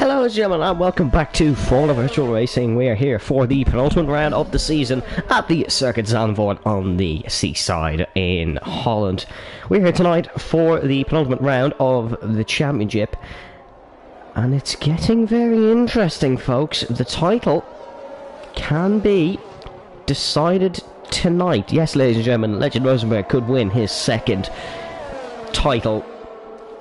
Hello gentlemen and welcome back to Formula Virtual Racing. We are here for the penultimate round of the season at the Circuit Zandvoort on the seaside in Holland. We're here tonight for the penultimate round of the championship, and it's getting very interesting, folks. The title can be decided tonight. Yes, ladies and gentlemen, Legend Rosenberg could win his second title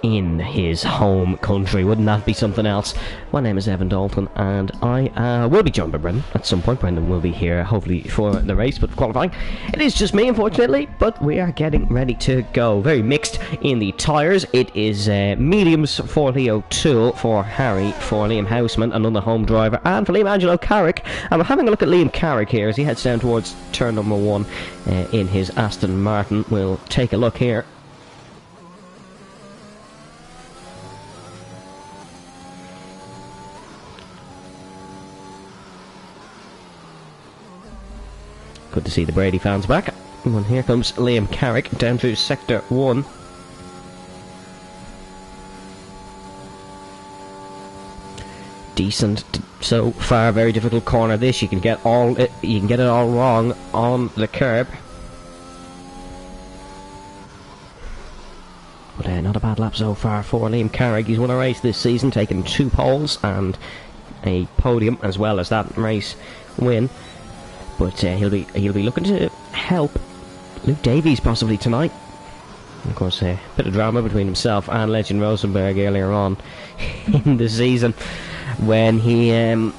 in his home country. Wouldn't that be something else? My name is Evan Dalton, and I will be joined by Brendan at some point. Brendan will be here hopefully for the race, but qualifying it is just me, unfortunately. But we are getting ready to go. Very mixed in the tyres. It is mediums for Leo Toole, for Harry, for Liam Houseman, another home driver, and for Liam Angelo Carrick. And we're having a look at Liam Carrick here as he heads down towards turn number 1 in his Aston Martin. We'll take a look here. Good to see the Brady fans back. And here comes Liam Carrick down through sector 1. Decent so far. Very difficult corner this. You can get it all wrong on the curb. But not a bad lap so far for Liam Carrick. He's won a race this season, taking 2 poles and a podium as well as that race win. But he'll be looking to help Luke Davies possibly tonight. Of course, a bit of drama between himself and Legend Rosenberg earlier on in the season when he had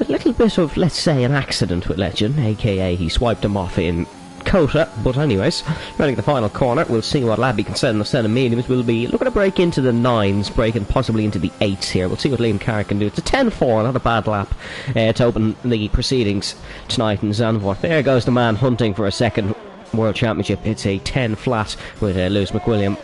a little bit of, let's say, an accident with Legend, aka he swiped him off in Kota. But anyways, running the final corner, we'll see what lap he can send. Instead of mediums, we'll be looking to break into the 9s, breaking possibly into the 8s here. We'll see what Liam Carrick can do. It's a 10-4, not a bad lap to open the proceedings tonight in Zandvoort. There goes the man hunting for a second World Championship. It's a 10 flat with Lewis McWilliam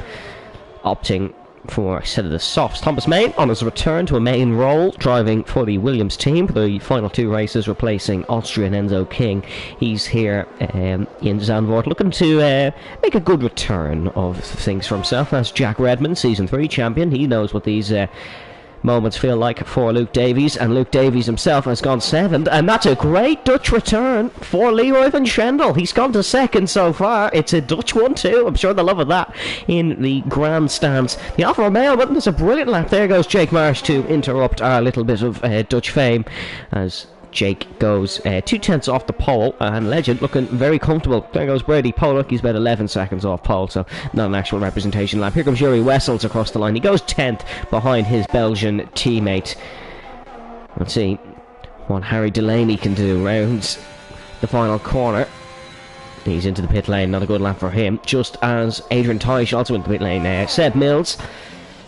opting for a set of the softs. Thomas Main on his return to a main role, driving for the Williams team for the final 2 races, replacing Austrian Enzo King. He's here in Zandvoort, looking to make a good return of things for himself as Jack Redmond, Season 3 champion. He knows what these moments feel like for Luke Davies, and Luke Davies himself has gone 7th, and that's a great Dutch return for Leroy van Schendel. He's gone to 2nd so far. It's a Dutch one too. I'm sure they'll love that in the grandstands. The Alfa Romeo, but there's a brilliant lap. There goes Jake Marsh to interrupt our little bit of Dutch fame as Jake goes 2/10 off the pole, and Legend looking very comfortable. There goes Brady Pollock. He's about 11 seconds off pole, so not an actual representation lap. Here comes Yuri Wessels across the line. He goes 10th behind his Belgian teammate. Let's see what Harry Delaney can do. Rounds the final corner. He's into the pit lane. Not a good lap for him. Just as Adrian Teisch also into the pit lane. Seb Mills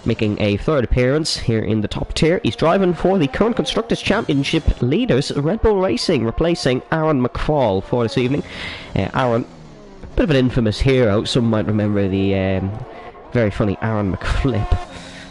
making a 3rd appearance here in the top tier. He's driving for the current Constructors' Championship leaders, Red Bull Racing, replacing Aaron McFall for this evening. Aaron, a bit of an infamous hero. Some might remember the very funny Aaron McFlip.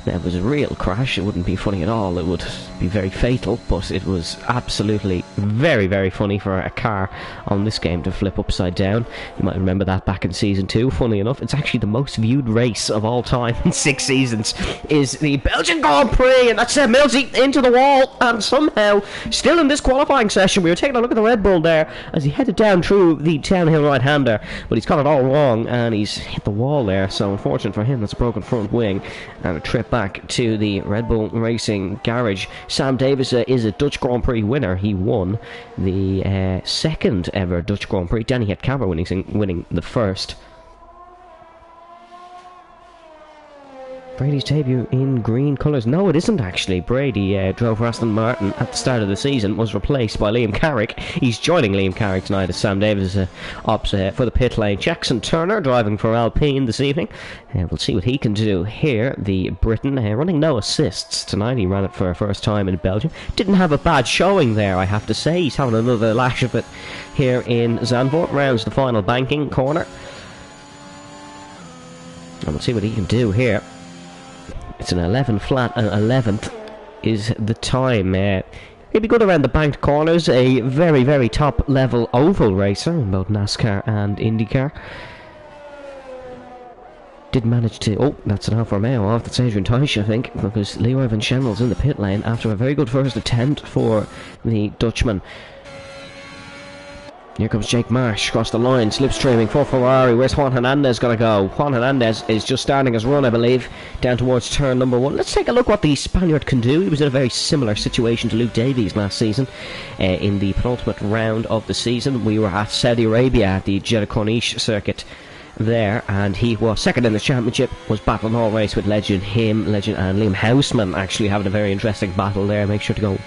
Now, if it was a real crash, it wouldn't be funny at all. It would be very fatal, but it was absolutely very, very funny for a car on this game to flip upside down. You might remember that back in Season 2. Funny enough, it's actually the most viewed race of all time in 6 seasons, is the Belgian Grand Prix, and that's Millsy into the wall, and somehow, still in this qualifying session, we were taking a look at the Red Bull there as he headed down through the downhill right-hander, but he's got it all wrong, and he's hit the wall there, so unfortunate for him, that's a broken front wing, and a trip back to the Red Bull Racing garage. Sam Davis is a Dutch Grand Prix winner. He won the 2nd ever Dutch Grand Prix. Danny Hetkamper winning the 1st. Brady's debut in green colours. No, it isn't actually. Brady drove for Aston Martin at the start of the season, was replaced by Liam Carrick. He's joining Liam Carrick tonight as Sam Davis opts for the pit lane. Jackson Turner driving for Alpine this evening. We'll see what he can do here. The Briton running no assists tonight. He ran it for a first time in Belgium. Didn't have a bad showing there, I have to say. He's having another lash of it here in Zandvoort. Rounds the final banking corner. And we'll see what he can do here. It's an 11 flat, and 11th is the time. He'll be good around the banked corners. A very, very top level oval racer in both NASCAR and IndyCar. did manage to... Oh, that's an Alfa Romeo off. That's Adrian Teisch, I think, because Leroy Van Schendel's in the pit lane after a very good first attempt for the Dutchman. Here comes Jake Marsh across the line, slipstreaming for Ferrari. Where's Juan Hernandez going to go? Juan Hernandez is just starting his run, I believe, down towards turn number 1. Let's take a look what the Spaniard can do. He was in a very similar situation to Luke Davies last season in the penultimate round of the season. We were at Saudi Arabia at the Jeddah Corniche circuit there, and he was second in the championship, was battling all race with Legend and Liam Houseman, actually having a very interesting battle there. Make sure to go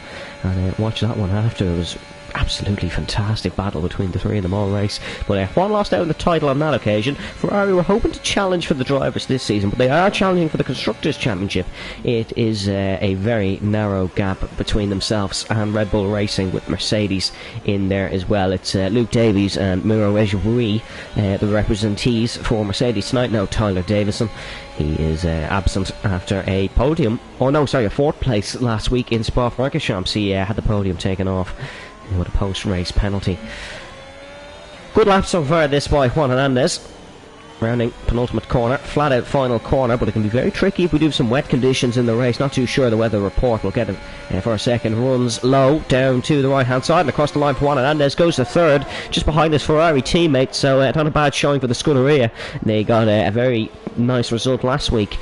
and watch that one after. It was absolutely fantastic battle between the three of them all race. But Juan lost out in the title on that occasion. Ferrari were hoping to challenge for the drivers this season, but they are challenging for the Constructors' Championship. It is a very narrow gap between themselves and Red Bull Racing, with Mercedes in there as well. It's Luke Davies and Miro Echeverri, the representees for Mercedes tonight. No Tyler Davison. He is absent after a podium, a fourth place last week in Spa-Francorchamps. He had the podium taken off with a post-race penalty. Good lap so far this by Juan Hernandez, rounding penultimate corner, flat out final corner, but it can be very tricky if we do have some wet conditions in the race. Not too sure the weather report will get it for a second. Runs low down to the right hand side and across the line for Juan Hernandez, goes to third, just behind his Ferrari teammate, so not a bad showing for the Scuderia. They got a very nice result last week.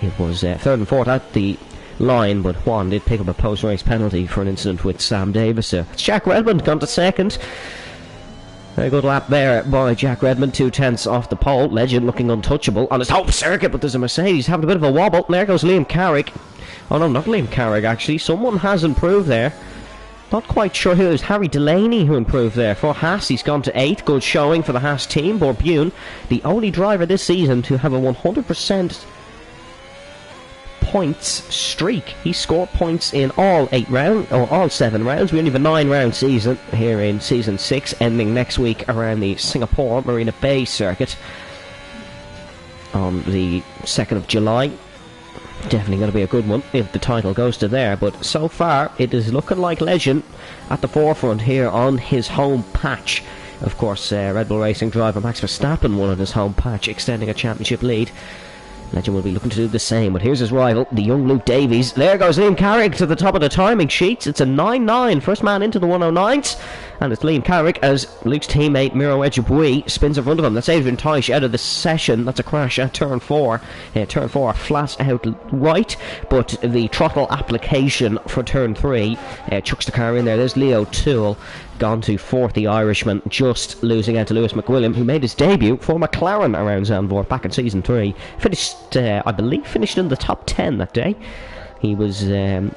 It was third and fourth at the line, but Juan did pick up a post-race penalty for an incident with Sam Davis. It's Jack Redmond gone to second. Very good lap there by Jack Redmond, 2/10 off the pole. Legend looking untouchable on his home circuit, but there's a Mercedes having a bit of a wobble. There goes Liam Carrick. Oh no, not Liam Carrick actually. Someone has improved there. Not quite sure who. It was Harry Delaney who improved there. For Haas, he's gone to 8th. Good showing for the Haas team. Borbune, the only driver this season to have a 100% points streak. He scored points in all 7 rounds. We only have a 9-round season here in season 6, ending next week around the Singapore Marina Bay circuit on the 2nd of July. Definitely going to be a good one if the title goes to there, but so far it is looking like Legend at the forefront here on his home patch. Of course, Red Bull Racing driver Max Verstappen won on his home patch, extending a championship lead. Legend will be looking to do the same, but here's his rival, the young Luke Davies. There goes Liam Carrick to the top of the timing sheets. It's a 9-9, first man into the 109s, and it's Liam Carrick as Luke's teammate Miro Echeverri spins in front of him. That's Adrian Teisch out of the session. That's a crash at turn 4. Turn 4 flat out right, but the throttle application for turn 3 chucks the car in there. There's Leo Toole, gone to 4th, the Irishman, just losing out to Lewis McWilliam, who made his debut for McLaren around Zandvoort back in season 3. I believe finished in the top 10 that day. He was a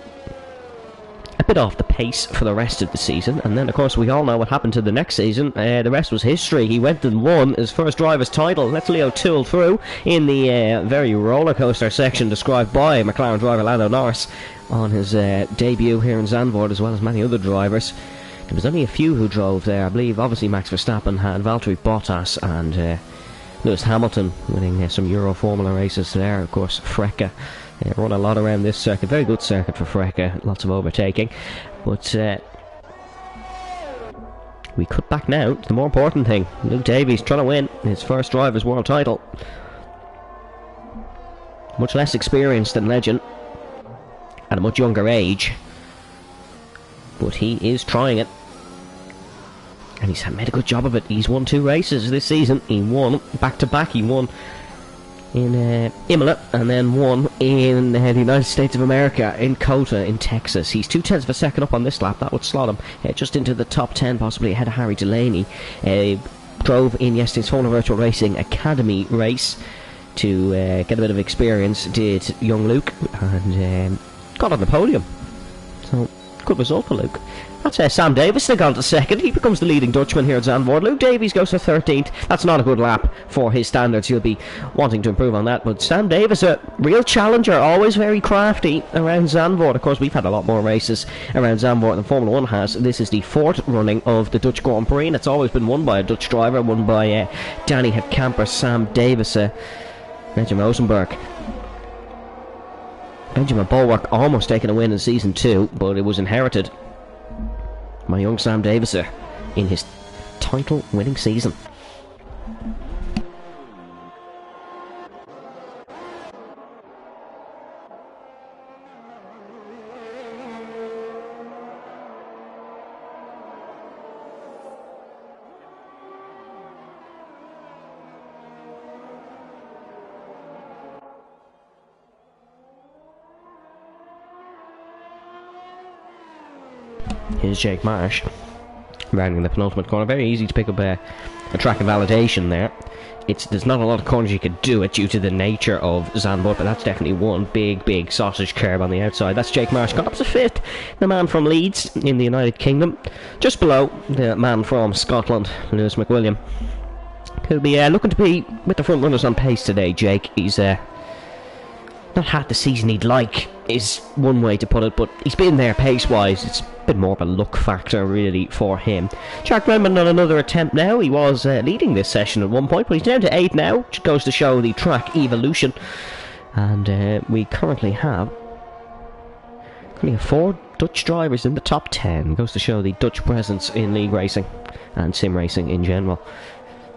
bit off the pace for the rest of the season, and then of course we all know what happened to the next season. The rest was history. He went and won his first driver's title. That's Leo Toole through in the very roller coaster section described by McLaren driver Lando Norris on his debut here in Zandvoort, as well as many other drivers. There was only a few who drove there. I believe obviously Max Verstappen had Valtteri Bottas and Lewis Hamilton winning some Euro Formula races there. Of course, Freca run a lot around this circuit. Very good circuit for Freca, lots of overtaking. But we cut back now to the more important thing. Luke Davies trying to win his first driver's world title. Much less experienced than Legend at a much younger age, but he is trying it, and he's made a good job of it. He's won 2 races this season. He won back-to-back. He won in Imola, and then won in the United States of America, in COTA, in Texas. He's 2/10 of a second up on this lap. That would slot him just into the top 10, possibly ahead of Harry Delaney. Drove in yesterday's Formula Virtual Racing Academy race to get a bit of experience, did young Luke, and got on the podium. So, good result for Luke. That's Sam Davis that got to second. He becomes the leading Dutchman here at Zandvoort. Luke Davies goes to 13th. That's not a good lap for his standards. He'll be wanting to improve on that. But Sam Davis, a real challenger, always very crafty around Zandvoort. Of course, we've had a lot more races around Zandvoort than Formula 1 has. This is the 4th running of the Dutch Grand Prix, and it's always been won by a Dutch driver, won by Danny Hepkamper, Sam Davis, Benjamin Rosenberg. Benjamin Bulwark almost taking a win in season 2, but it was inherited by young Sam Davis in his title winning season. Here's Jake Marsh, rounding the penultimate corner. Very easy to pick up a track invalidation there. There's not a lot of corners you could do it due to the nature of Zandvoort, but that's definitely one big sausage curb on the outside. That's Jake Marsh. Got up to 5th, the man from Leeds in the United Kingdom. Just below the man from Scotland, Lewis McWilliam. He'll be looking to be with the front runners on pace today, Jake. He's not had the season he'd like, is one way to put it, but he's been there pace-wise. It's a bit more of a luck factor, really, for him. Jack Redmond on another attempt now. He was leading this session at one point, but he's down to 8 now, which goes to show the track evolution. And we currently have 4 Dutch drivers in the top 10. Goes to show the Dutch presence in league racing and sim racing in general.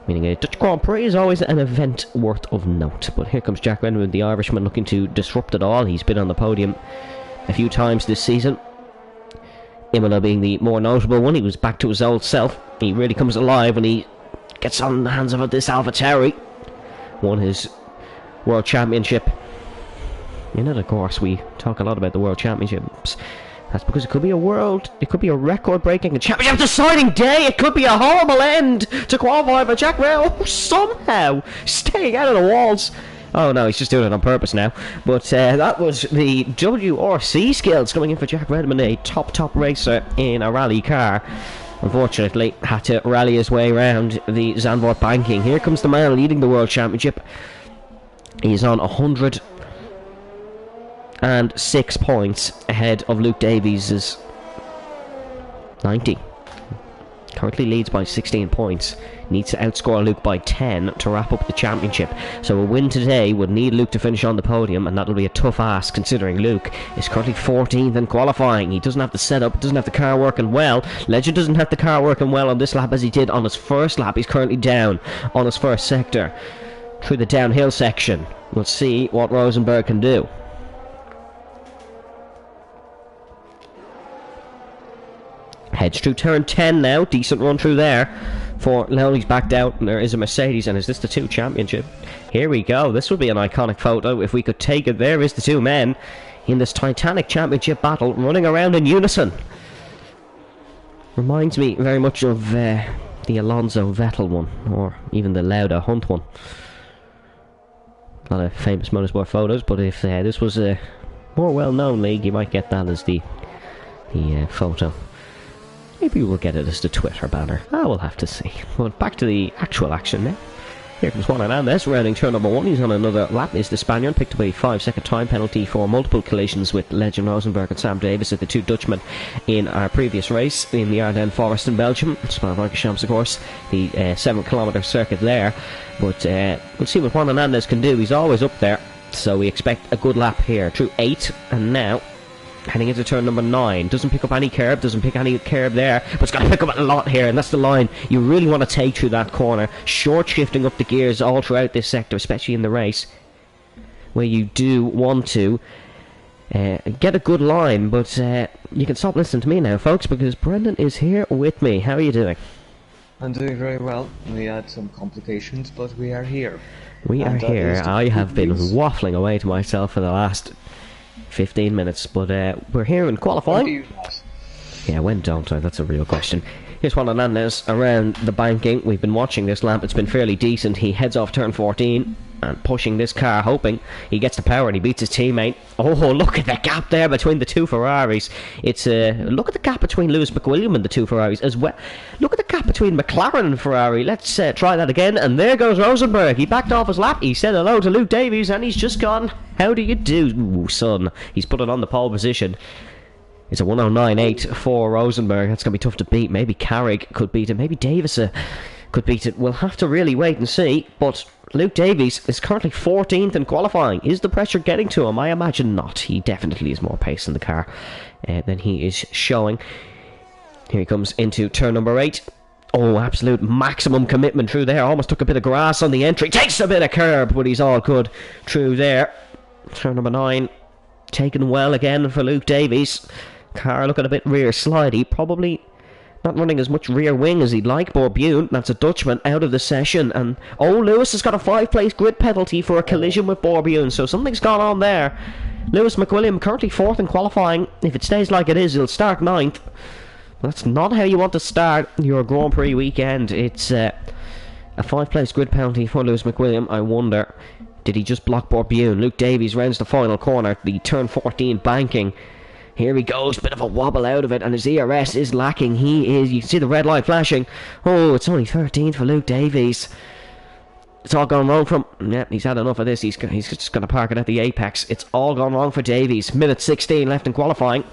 Meaning a Dutch Grand Prix is always an event worth of note. But here comes Jack Redmond, the Irishman, looking to disrupt it all. He's been on the podium a few times this season. Imola being the more notable one. He was back to his old self. He really comes alive when he gets on the hands of this AlphaTauri. Won his World Championship. You know, of course, we talk a lot about the World Championships. That's because it could be a record-breaking and championship-deciding day. It could be a horrible end to qualify for Jack Redmond. Somehow staying out of the walls. Oh no, he's just doing it on purpose now. But that was the WRC skills coming in for Jack Redmond, a top racer in a rally car. Unfortunately, had to rally his way around the Zandvoort banking. Here comes the man leading the World Championship. He's on 106 points ahead of Luke Davies' 90. Currently leads by 16 points. Needs to outscore Luke by 10 to wrap up the championship. So a win today would need Luke to finish on the podium, and that'll be a tough ask considering Luke is currently 14th in qualifying. He doesn't have the setup, doesn't have the car working well. Legend doesn't have the car working well on this lap as he did on his first lap. He's currently down on his first sector through the downhill section. We'll see what Rosenberg can do. Heads through turn 10 now. Decent run through there for Lowley's backed out, and there is a Mercedes. And is this the 2 championship? Here we go. This would be an iconic photo if we could take it. There is the 2 men in this titanic championship battle running around in unison. Reminds me very much of the Alonso Vettel one, or even the Lauda Hunt one. A lot of famous motorsport photos, but if this was a more well-known league, you might get that as the photo. Maybe we'll get it as the Twitter banner. We'll have to see. But back to the actual action now. Here comes Juan Hernandez, rounding turn number 1. He's on another lap. Is the Spaniard picked up a 5-second time penalty for multiple collisions with Legend Rosenberg and Sam Davis at the 2 Dutchmen in our previous race in the Ardennes Forest in Belgium. Spa-Francorchamps, of course, the 7-kilometre circuit there. But we'll see what Juan Hernandez can do. He's always up there, so we expect a good lap here. Through 8, and now heading into turn number 9. Doesn't pick up any curb, doesn't pick any curb there, but it's got to pick up a lot here, and that's the line you really want to take through that corner. Short shifting up the gears all throughout this sector, especially in the race, where you do want to get a good line. But you can stop listening to me now, folks, because Brendan is here with me. How are you doing? I'm doing very well. We had some complications, but we are here. We are here. I have been waffling away to myself for the last 15 minutes, but we're here in qualifying. When do you not? Yeah, when don't I? That's a real question. Here's Juan Hernandez around the banking. We've been watching this lap. It's been fairly decent. He heads off turn 14 and pushing this car, hoping he gets the power, and he beats his teammate. Oh, look at the gap there between the 2 Ferraris. It's look at the gap between Lewis McWilliam and the 2 Ferraris as well. Look at the gap between McLaren and Ferrari. Let's try that again. And there goes Rosenberg. He backed off his lap. He said hello to Luke Davies, and he's just gone, "How do you do, ooh, son?" He's put it on the pole position. It's a 109.8 for Rosenberg. That's going to be tough to beat. Maybe Carrick could beat it. Maybe Davis could beat it. We'll have to really wait and see. But Luke Davies is currently 14th in qualifying. Is the pressure getting to him? I imagine not. He definitely has more pace in the car than he is showing. Here he comes into turn number 8. Oh, absolute maximum commitment through there. Almost took a bit of grass on the entry. Takes a bit of curb, but he's all good through there. Turn number 9. Taken well again for Luke Davies. Car looking a bit rear slidey. Probably not running as much rear wing as he'd like. Borbune, that's a Dutchman, out of the session. And Lewis has got a 5-place grid penalty for a collision with Borbune, so something's gone on there. Lewis McWilliam currently 4th in qualifying. If it stays like it is, he'll start 9th. That's not how you want to start your Grand Prix weekend. It's a 5-place grid penalty for Lewis McWilliam. I wonder, did he just block Borbune? Luke Davies rounds the final corner, the turn 14 banking. Here he goes, bit of a wobble out of it, and his ERS is lacking. You can see the red light flashing. Oh, it's only 13 for Luke Davies. It's all gone wrong from... Yep, he's had enough of this. He's just going to park it at the apex. It's all gone wrong for Davies. Minute 16 left in qualifying.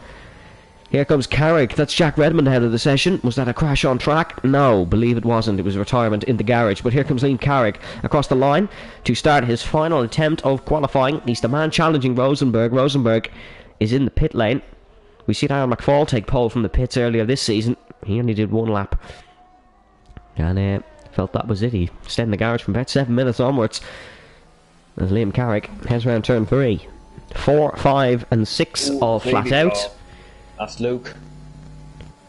Here comes Carrick. That's Jack Redmond out of the session. Was that a crash on track? No, believe it wasn't. It was a retirement in the garage. But here comes Liam Carrick across the line to start his final attempt of qualifying. He's the man challenging Rosenberg. Rosenberg is in the pit lane. We seen Aaron McFall take pole from the pits earlier this season. He only did one lap. And felt that was it. He stayed in the garage from about 7 minutes onwards. As Liam Carrick heads round turn 3. 4, 5 and 6 all flat out. That's Luke,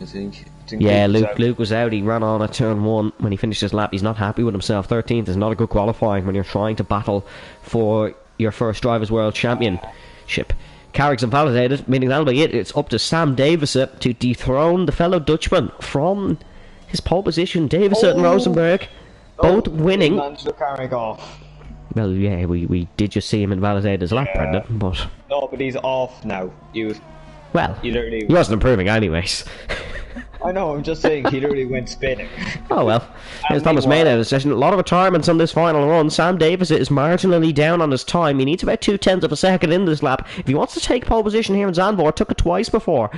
I think. Yeah, Luke was out. He ran on at turn 1 when he finished his lap. He's not happy with himself. 13th is not a good qualifying when you're trying to battle for your first Drivers' World Championship. Carrick's invalidated, meaning that'll be it. It's up to Sam Davison to dethrone the fellow Dutchman from his pole position. Davison and Rosenberg both winning. Carrick off. Well, yeah, we did just see him invalidate his lap, Brendan, but... No, but he's off now. Well, he wasn't improving anyways. I know, I'm just saying, he literally went spinning. Oh well. Here's Thomas Main out of the session. A lot of retirements on this final run. Sam Davis is marginally down on his time. He needs about 0.2 of a second in this lap. If he wants to take pole position here in Zandvoort, took it twice before.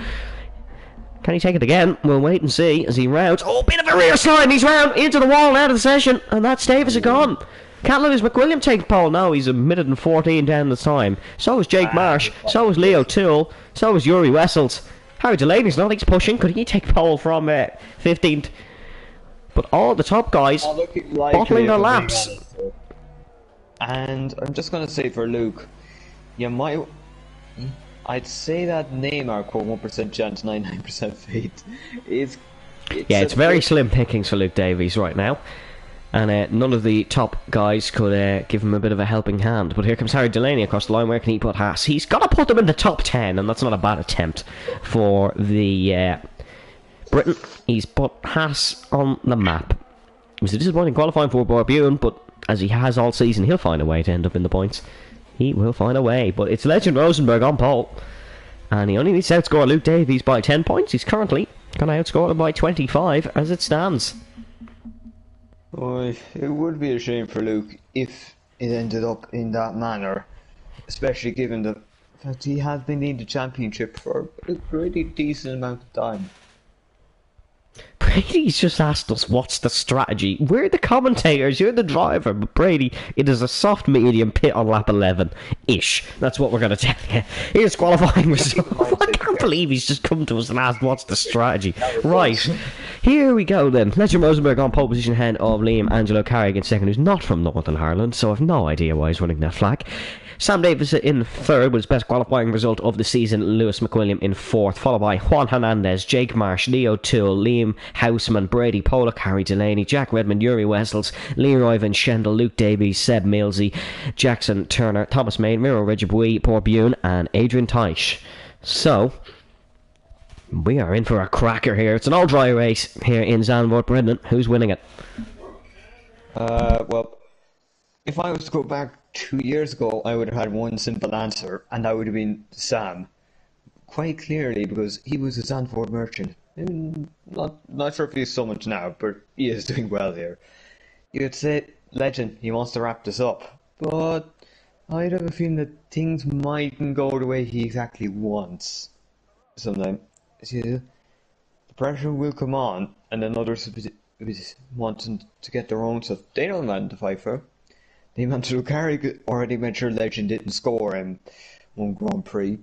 Can he take it again? We'll wait and see as he rounds. Oh, bit of a rear slide. He's round into the wall and out of the session. And that's Davis gone. Can't Lewis McWilliam take pole? No, he's a minute and 14 down the time. So is Jake Marsh. So is Leo Toole. So is Yuri Wessels. Harry Delaney's not. He's pushing. Could he take pole from 15th? But all the top guys bottling their laps. And I'm just going to say for Luke, I'd say that Neymar quote 1% chance, 99% fate. It's very slim pickings for Luke Davies right now. And none of the top guys could give him a bit of a helping hand. But here comes Harry Delaney across the line. Where can he put Haas? He's got to put them in the top 10, and that's not a bad attempt for the Britain. He's put Haas on the map. It was a disappointing qualifying for Borbune, but as he has all season, he'll find a way to end up in the points. He will find a way. But it's Legend Rosenberg on pole. And he only needs to outscore Luke Davies by 10 points. He's currently going to outscore him by 25 as it stands. Well, it would be a shame for Luke if it ended up in that manner, especially given the fact he has been in the championship for a pretty decent amount of time. Brady's just asked us what's the strategy. We're the commentators, you're the driver, but Brady, it is a soft medium pit on lap 11-ish. That's what we're going to tell you. Here's qualifying results. I can't believe he's just come to us and asked what's the strategy. Right, here we go then. Legend Rosenberg on pole position ahead of Liam Angelo Carrick in second, who's not from Northern Ireland, so I've no idea why he's running that flag. Sam Davis in third with his best qualifying result of the season. Lewis McWilliam in fourth, followed by Juan Hernandez, Jake Marsh, Leo Toole, Liam Houseman, Brady Pollock, Harry Delaney, Jack Redmond, Yuri Wessels, Leroy Van Schendel, Luke Davies, Seb Millsy, Jackson Turner, Thomas Main, Miro Regibui, Borbune, and Adrian Teich. So, we are in for a cracker here. It's an all-dry race here in Zandvoort. Brendan, who's winning it? Well, if I was to go back 2 years ago, I would have had one simple answer, and that would have been Sam. Quite clearly, because he was a Zandvoort merchant. Not sure if he's so much now, but he is doing well here. You'd say, Legend, he wants to wrap this up, but I'd have a feeling that things mightn't go the way he exactly wants. Sometimes, the pressure will come on, and then others wanting to get their own stuff. They don't want to fight for. The Angelo Carrick already made sure Legend didn't score in one Grand Prix.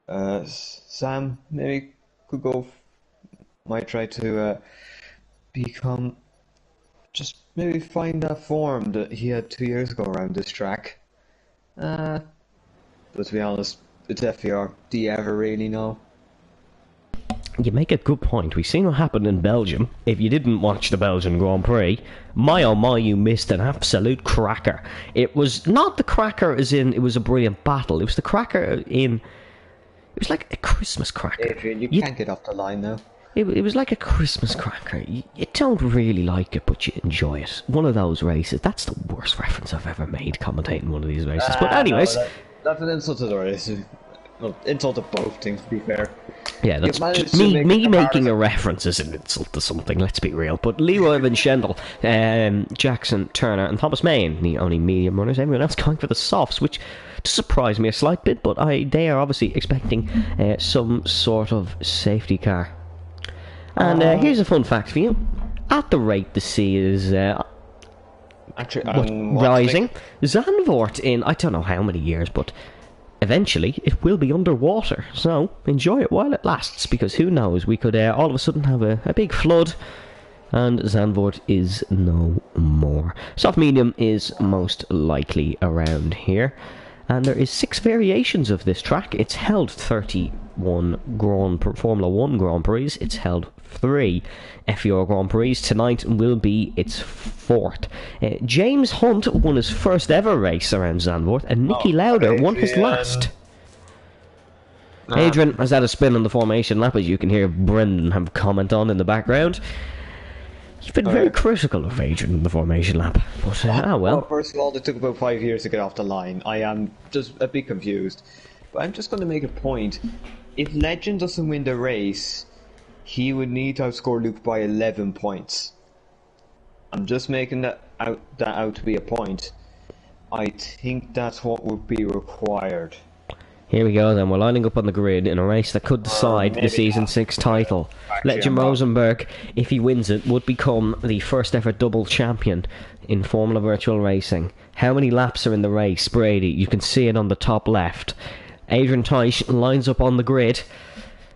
Sam maybe might try to maybe find that form that he had 2 years ago around this track. But to be honest, it's FVR. Do you ever really know? You make a good point. We've seen what happened in Belgium. If you didn't watch the Belgian Grand Prix, my oh my, you missed an absolute cracker. It was not the cracker as in it was a brilliant battle. It was the cracker in... It was like a Christmas cracker. Adrian, you can't get off the line now. It was like a Christmas cracker. You don't really like it, but you enjoy it. One of those races. That's the worst reference I've ever made commentating one of these races. But anyways... No, that's an insult to the race. Well, insult to both things, to be fair. Yeah, that's just me making a reference is an insult to something, let's be real. But Leroy Van Schendel, Jackson Turner and Thomas Main, the only medium runners, everyone else going for the softs, which does surprise me a slight bit, but they are obviously expecting some sort of safety car. And here's a fun fact for you. At the rate the sea is rising, Zandvoort in I don't know how many years, but eventually it will be underwater. So enjoy it while it lasts, because who knows, we could all of a sudden have a big flood and Zandvoort is no more. Soft medium is most likely around here. And there is 6 variations of this track. It's held 31 Formula 1 Grand Prix. It's held 3 FVR Grand Prix. Tonight will be its 4th. James Hunt won his first ever race around Zandvoort, and Nicky Lauder won his last. Adrian has had a spin on the formation lap, as you can hear Brendan have comment on in the background. You've been very critical of Adrian in the formation lap, but well. First of all, it took about 5 years to get off the line. I am just a bit confused. But I'm just going to make a point. If Legend doesn't win the race, he would need to outscore Luke by 11 points. I'm just making that out to be a point. I think that's what would be required. Here we go then, we're lining up on the grid in a race that could decide the Season 6 title. Legend Rosenberg, if he wins it, would become the first ever double champion in Formula Virtual Racing. How many laps are in the race, Brady? You can see it on the top left. Adrian Teisch lines up on the grid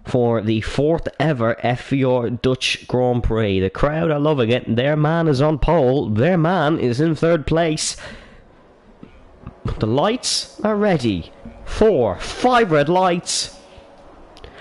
for the 4th ever FVR Dutch Grand Prix. The crowd are loving it. Their man is on pole. Their man is in 3rd place. The lights are ready. 4, 5 red lights.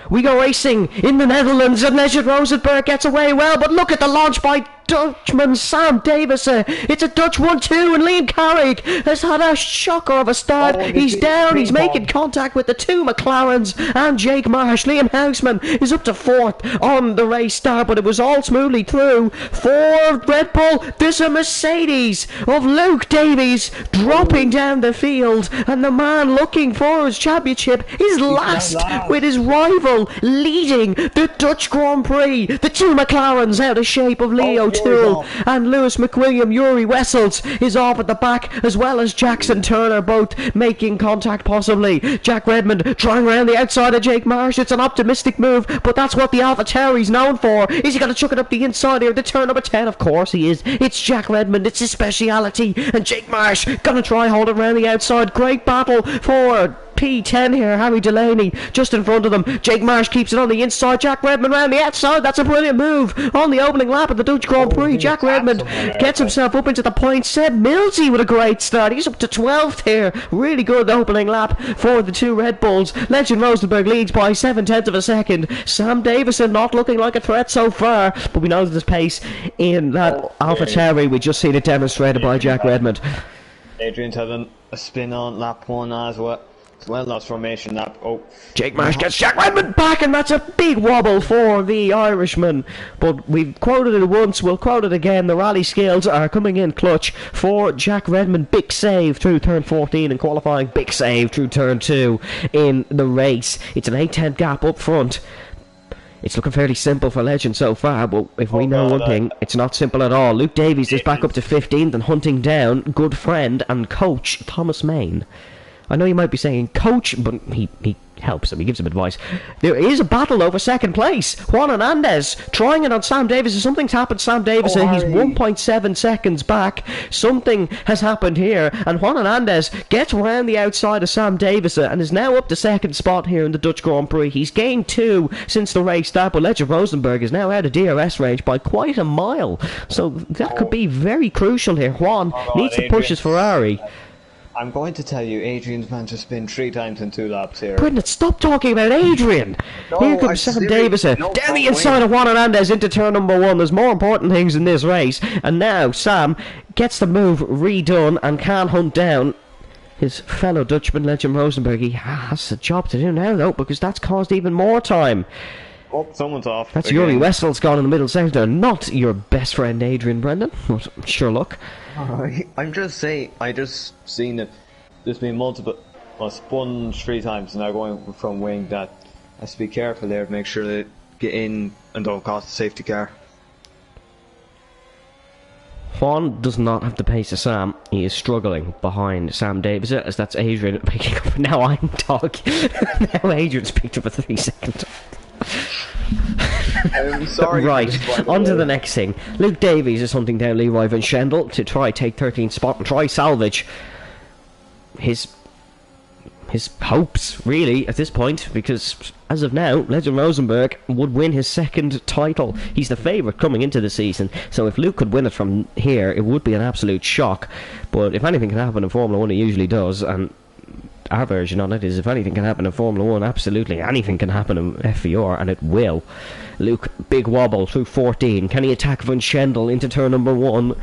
We go racing in the Netherlands, and Legend Rosenberg gets away well, but look at the launch by Dutchman Sam Davison. It's a Dutch 1-2, and Liam Carrick has had a shocker of a start. He's down, he's making contact with the 2 McLarens and Jake Marsh. Liam Houseman is up to 4th on the race start, but it was all smoothly through. 4 Red Bull, there's a Mercedes of Luke Davies dropping down the field, and the man looking for his championship is last with his rival leading the Dutch Grand Prix. The 2 McLarens out of shape of Leo Toole and Lewis McWilliam. Yuri Wessels is off at the back, as well as Jackson Turner, both making contact possibly. Jack Redmond trying around the outside of Jake Marsh. It's an optimistic move, but that's what the AlphaTauri's known for. Is he going to chuck it up the inside here? The turn number 10, of course he is. It's Jack Redmond, it's his speciality, and Jake Marsh gonna try hold it around the outside. Great battle for P10 here. Harry Delaney just in front of them. Jake Marsh keeps it on the inside. Jack Redmond round the outside. That's a brilliant move on the opening lap of the Dutch Grand Prix. Jack Redmond gets himself up into the points. Seb Millsy with a great start. He's up to 12th here. Really good opening lap for the 2 Red Bulls. Legend Rosenberg leads by 7/10 of a second. Sam Davison not looking like a threat so far, but we know there's pace in that AlphaTauri. We just seen it demonstrated by Jack Redmond. Adrian's having a spin on lap 1 as well. Well, that's formation lap. Jake Marsh gets Jack Redmond back, and that's a big wobble for the Irishman. But we've quoted it once, we'll quote it again. The rally skills are coming in clutch for Jack Redmond. Big save through turn 14 in qualifying. Big save through turn 2 in the race. It's an 8-10 gap up front. It's looking fairly simple for Legend so far, but if we know one thing, it's not simple at all. Luke Davies is back up to 15th and hunting down good friend and coach Thomas Main. I know you might be saying coach, but he helps him, he gives him advice. There is a battle over 2nd place. Juan Hernandez trying it on Sam Davison. Something's happened, Sam Davison. He's 1.7 seconds back. Something has happened here, and Juan Hernandez gets around the outside of Sam Davison and is now up to 2nd spot here in the Dutch Grand Prix. He's gained 2 since the race start, but Legend Rosenberg is now out of DRS range by quite a mile. So that could be very crucial here. Juan needs to push his Ferrari. I'm going to tell you, Adrian's managed to spin 3 times in 2 laps here. Brendan, stop talking about Adrian! Here comes Sam Davison, down the inside of Juan Hernandez into turn number 1. There's more important things in this race. And now Sam gets the move redone and can hunt down his fellow Dutchman, Legend Rosenberg. He has a job to do now, though, because that's caused even more time. Oh, someone's off. That's again. Yuri Westphall's gone in the middle sector, not your best friend Adrian Brendan. But sure luck. I'm just saying, I just seen it. There's been multiple. Well, spun 3 times now going from wing. That has to be careful there to make sure they get in and don't cost the safety car. Juan does not have the pace of Sam. He is struggling behind Sam Davis, as that's Adrian picking up. Now I'm talking. Now Adrian's picked up a 3-second. I'm sorry. Right, on to the next thing. Luke Davies is hunting down Leroy Van Schendel to try take 13th spot and try salvage his hopes, really, at this point, because as of now, Legend Rosenberg would win his 2nd title. He's the favourite coming into the season, so if Luke could win it from here, it would be an absolute shock. But if anything can happen in Formula 1, it usually does, and our version on it is if anything can happen in Formula 1, absolutely anything can happen in FVR, and it will. Luke, big wobble through 14. Can he attack Van Schendel into turn number 1?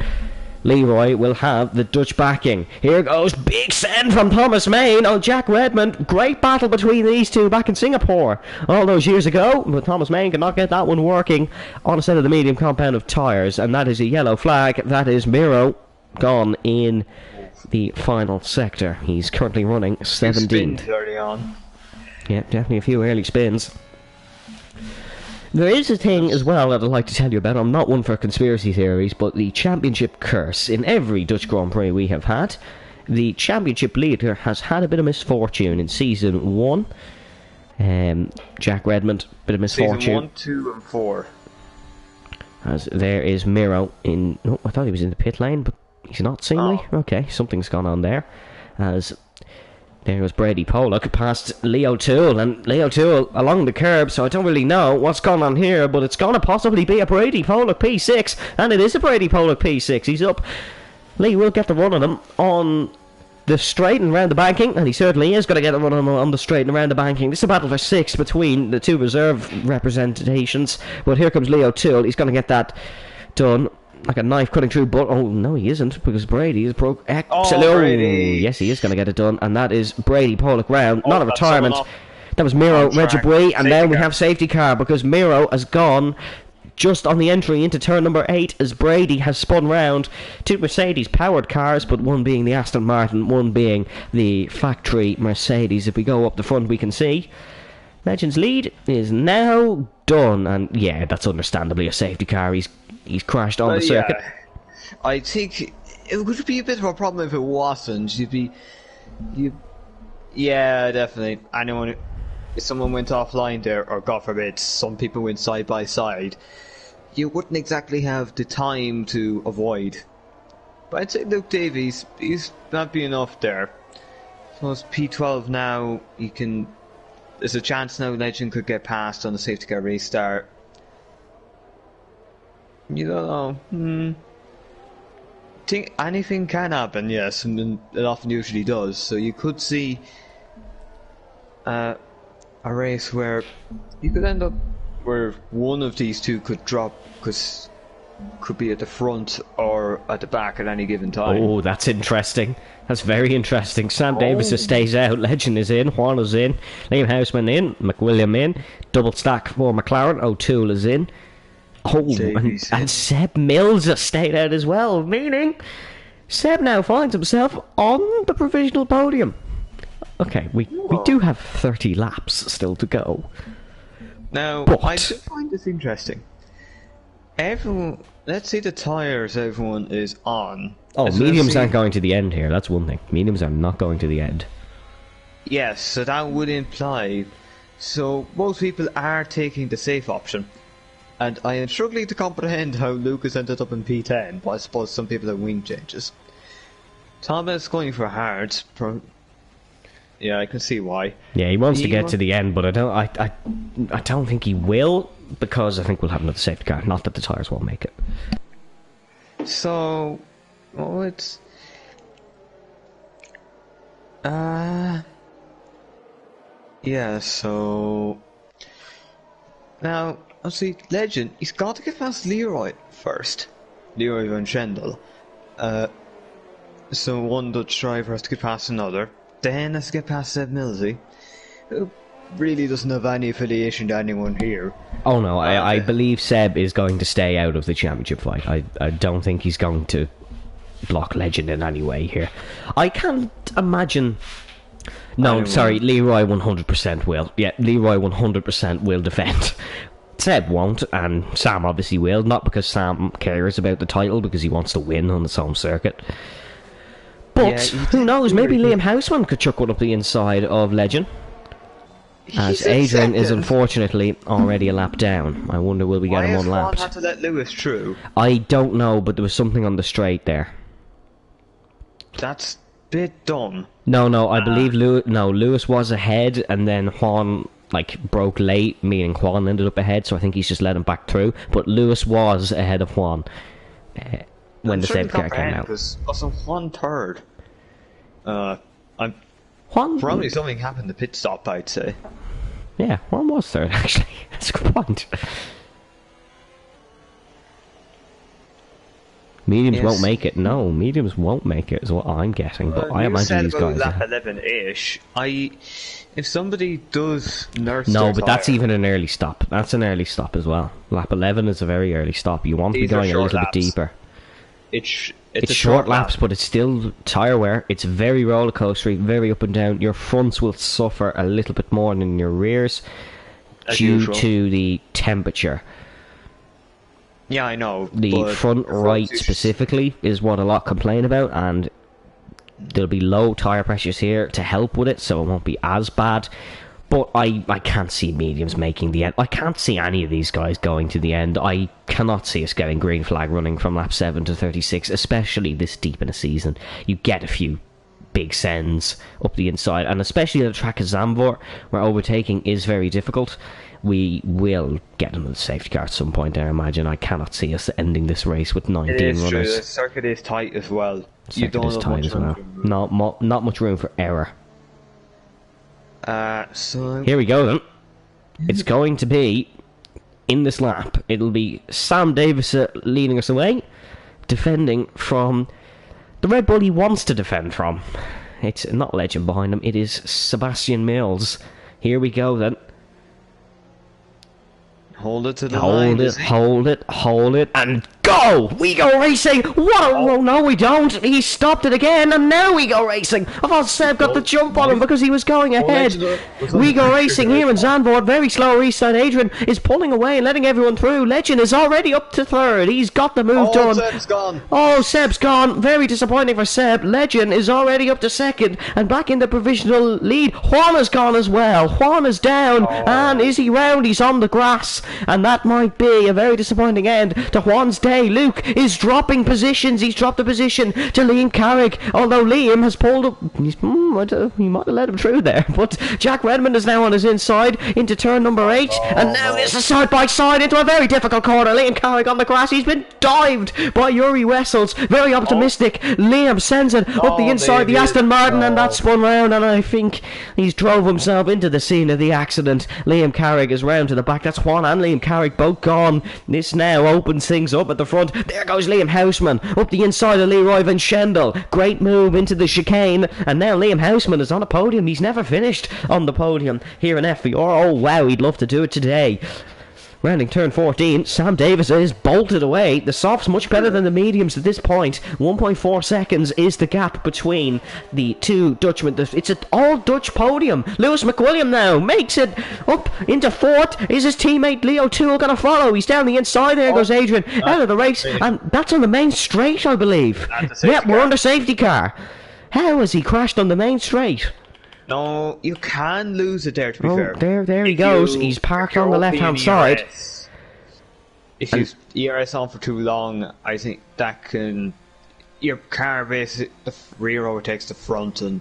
Leroy will have the Dutch backing. Here goes big send from Thomas Main on Jack Redmond. Great battle between these two back in Singapore all those years ago, but Thomas Main could not get that one working on a set of the medium compound of tyres, and that is a yellow flag. That is Miro gone in the final sector. He's currently running 17th. Early on. Yeah, definitely a few early spins. There is a thing as well that I'd like to tell you about. I'm not one for conspiracy theories, but the championship curse. In every Dutch Grand Prix we have had, the championship leader has had a bit of misfortune in season 1. Jack Redmond, bit of misfortune. Season 1, 2, and 4. As there is Miro in... Oh, I thought he was in the pit lane, but he's not seemingly. Oh. Okay, something's gone on there. As... There was Brady Pollock past Leo Toole, and Leo Toole along the curb, so I don't really know what's gone on here, but it's going to possibly be a Brady Pollock P6, and it is a Brady Pollock P6. He's up. Lee will get the run on him on the straight and round the banking, and he certainly is going to get a run on the straight and round the banking. This is a battle for 6th between the 2 reserve representations, but here comes Leo Toole. He's going to get that done. Like a knife cutting through, but oh no, he isn't, because Brady is broke. Absolutely, yes, he is going to get it done, and that is Brady Pollock round, not a retirement. That was Miro Regibui, and now we have safety car because Miro has gone just on the entry into turn number 8 as Brady has spun round 2 Mercedes powered cars, but one being the Aston Martin, one being the factory Mercedes. If we go up the front, we can see Legend's lead is now done, and yeah, that's understandably a safety car. He's crashed on the circuit. Yeah. I think it would be a bit of a problem if it wasn't. Yeah, definitely. If someone went offline there, or God forbid, some people went side by side, you wouldn't exactly have the time to avoid. But I'd say Luke Davies, he's not be enough there. I suppose P12 now, there's a chance now Legend could get past on the safety car restart. You don't know. Think anything can happen, yes, and it often usually does. So you could see a race where you could end up where one of these two could drop, because could be at the front or at the back at any given time. Oh, that's interesting. That's very interesting. Sam Davis stays out. Legend is in. Juan is in. Liam Houseman in. McWilliam in. Double stack for McLaren. O'Toole is in. Oh, and Seb Mills has stayed out as well, meaning Seb now finds himself on the provisional podium. Okay, we do have 30 laps still to go. Now, but I do find this interesting. Everyone, let's say the tyres everyone is on. Oh, mediums aren't going to the end here, that's one thing. Mediums are not going to the end. Yes, so that would imply... So, most people are taking the safe option. And I am struggling to comprehend how Lucas ended up in P10, but I suppose some people have wing changes. Thomas going for hard. Yeah, I can see why. Yeah, he wants to get to the end, but I don't think he will, because I think we'll have another safety car. Not that the tyres won't make it. So, it's... Yeah, so... Now... see, Legend, he's got to get past Leroy first. Leroy Van Schendel. So one Dutch driver has to get past another. Then has to get past Seb Millsy. really doesn't have any affiliation to anyone here. Oh no, I believe Seb is going to stay out of the championship fight. I don't think he's going to block Legend in any way here. I can't imagine... No, sorry, Leroy 100% will. Yeah, Leroy 100% will defend. Seb won't, and Sam obviously will. Not because Sam cares about the title, because he wants to win on his home circuit. But, who knows, maybe Liam Houseman could chuck one up the inside of Legend. As Adrian is unfortunately already a lap down. I wonder will we get him unlapped. Why has Juan had to let Lewis through? I don't know, but there was something on the straight there. That's a bit dumb. No, I believe Lewis was ahead, and then Juan broke late, meaning Juan ended up ahead, so I think he's just let him back through. But Lewis was ahead of Juan when the safety car came out. Wasn't Juan third? Probably something happened to pit stop, I'd say. Yeah, Juan was third, actually. That's a good point. Mediums won't make it. No, mediums won't make it, is what I'm guessing. But I imagine these guys. Lap 11-ish. If somebody does nurse. No, but that's even an early stop. That's an early stop as well. Lap 11 is a very early stop. You want to be going a little bit deeper. It's short laps, but it's still tyre wear. It's very roller coastery, very up and down. Your fronts will suffer a little bit more than your rears due to the temperature. Yeah, I know. The front right specifically is what a lot complain about, and there'll be low tyre pressures here to help with it, so it won't be as bad. But I can't see mediums making the end. I can't see any of these guys going to the end. I cannot see us getting green flag running from lap 7 to 36, especially this deep in a season. You get a few big sends up the inside, and especially at a track as Zandvoort, where overtaking is very difficult. We will get into the safety car at some point there, I imagine. I cannot see us ending this race with 19 runners. True. The circuit is tight as well. Not much room for error. So here we go then. It's going to be, in this lap, it'll be Sam Davis leading us away, defending from the Red Bull he wants to defend from. It's not Legend behind him, it is Sebastian Mills. Here we go then. Hold it to the line. Hold it, and go! We go racing! What? Oh, no, we don't. He stopped it again, and now we go racing. I thought Seb got the jump on him because he was going ahead. We go racing here in Zandvoort. Very slow restart. Adrian is pulling away and letting everyone through. Legend is already up to third. He's got the move done. Seb's gone. Oh, Seb's gone. Very disappointing for Seb. Legend is already up to second and back in the provisional lead. Juan has gone as well. Juan is down, and is he round? He's on the grass. And that might be a very disappointing end to Juan's day. Luke is dropping positions. He's dropped a position to Liam Carrick, although Liam has pulled up. He might have let him through there, but Jack Redmond is now on his inside into turn number 8, and now it's a side by side into a very difficult corner. Liam Carrick on the grass. He's been dived by Yuri Wessels. Very optimistic. Liam sends it up the inside the Aston Martin, and that spun round, and I think he's drove himself into the scene of the accident. Liam Carrick is round to the back. That's Juan and Liam Carrick both gone. This now opens things up at the front. There goes Liam Houseman up the inside of Leroy Van Schendel. Great move into the chicane, and now Liam Houseman is on a podium. He's never finished on the podium here in FVR. Oh wow, he'd love to do it today. Rounding turn 14, Sam Davis is bolted away. The softs much better than the mediums at this point. 1.4 seconds is the gap between the two Dutchmen. It's an all-Dutch podium. Lewis McWilliam now makes it up into fourth. Is his teammate Leo Toole going to follow? He's down the inside. There goes Adrian out of the race. And that's on the main straight, I believe. Yeah, we're on the safety car. How has he crashed on the main straight? No, you can lose it there, to be fair. There he goes. He's parked on the left-hand side. If you ERS on for too long, I think that can... Your car basically... The rear overtakes the front and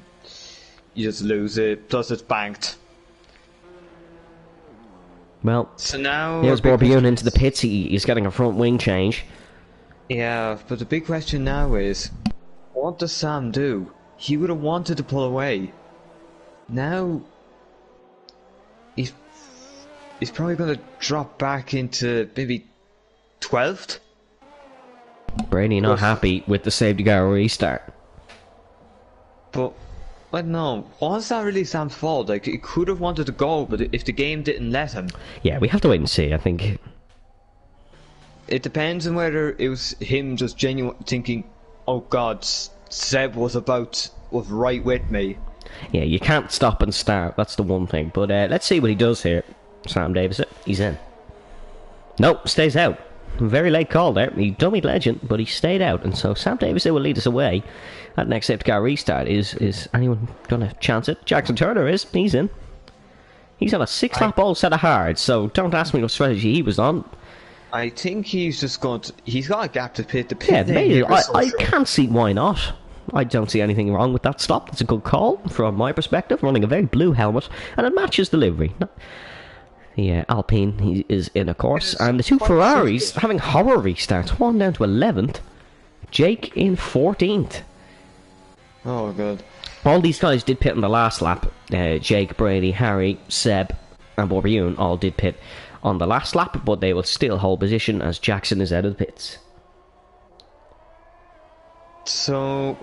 you just lose it. Plus it's banked. Well, so now here's Borbjorn into the pits. He's getting a front wing change. Yeah, but the big question now is, what does Sam do? He would have wanted to pull away. Now he's probably going to drop back into maybe 12th. Brady not happy with the safety car restart. But I don't know. Was that really Sam's fault? Like, he could have wanted to go, but if the game didn't let him... Yeah, we have to wait and see, I think. It depends on whether it was him just genuine thinking, oh god, Seb was right with me. Yeah, you can't stop and start, that's the one thing. But let's see what he does here. Sam Davis, he's in. Nope, stays out. Very late call there. He dummied Legend, but he stayed out. And so Sam Davis will lead us away. That next safety car restart, is anyone going to chance it? Jackson Turner is. He's in. He's on a 6-lap all set of hards, so don't ask me what strategy he was on. I think he's just going to... He's got a gap to pit. Yeah, maybe. I can't see why not. I don't see anything wrong with that stop. It's a good call from my perspective. Running a very blue helmet, and it matches the livery. The Alpine he is in, of course, and the two Ferraris having horror restarts. One down to 11th, Jake in 14th. Oh, good. All these guys did pit on the last lap. Jake, Brady, Harry, Seb, and Borbjorn all did pit on the last lap, but they will still hold position as Jackson is out of the pits. So,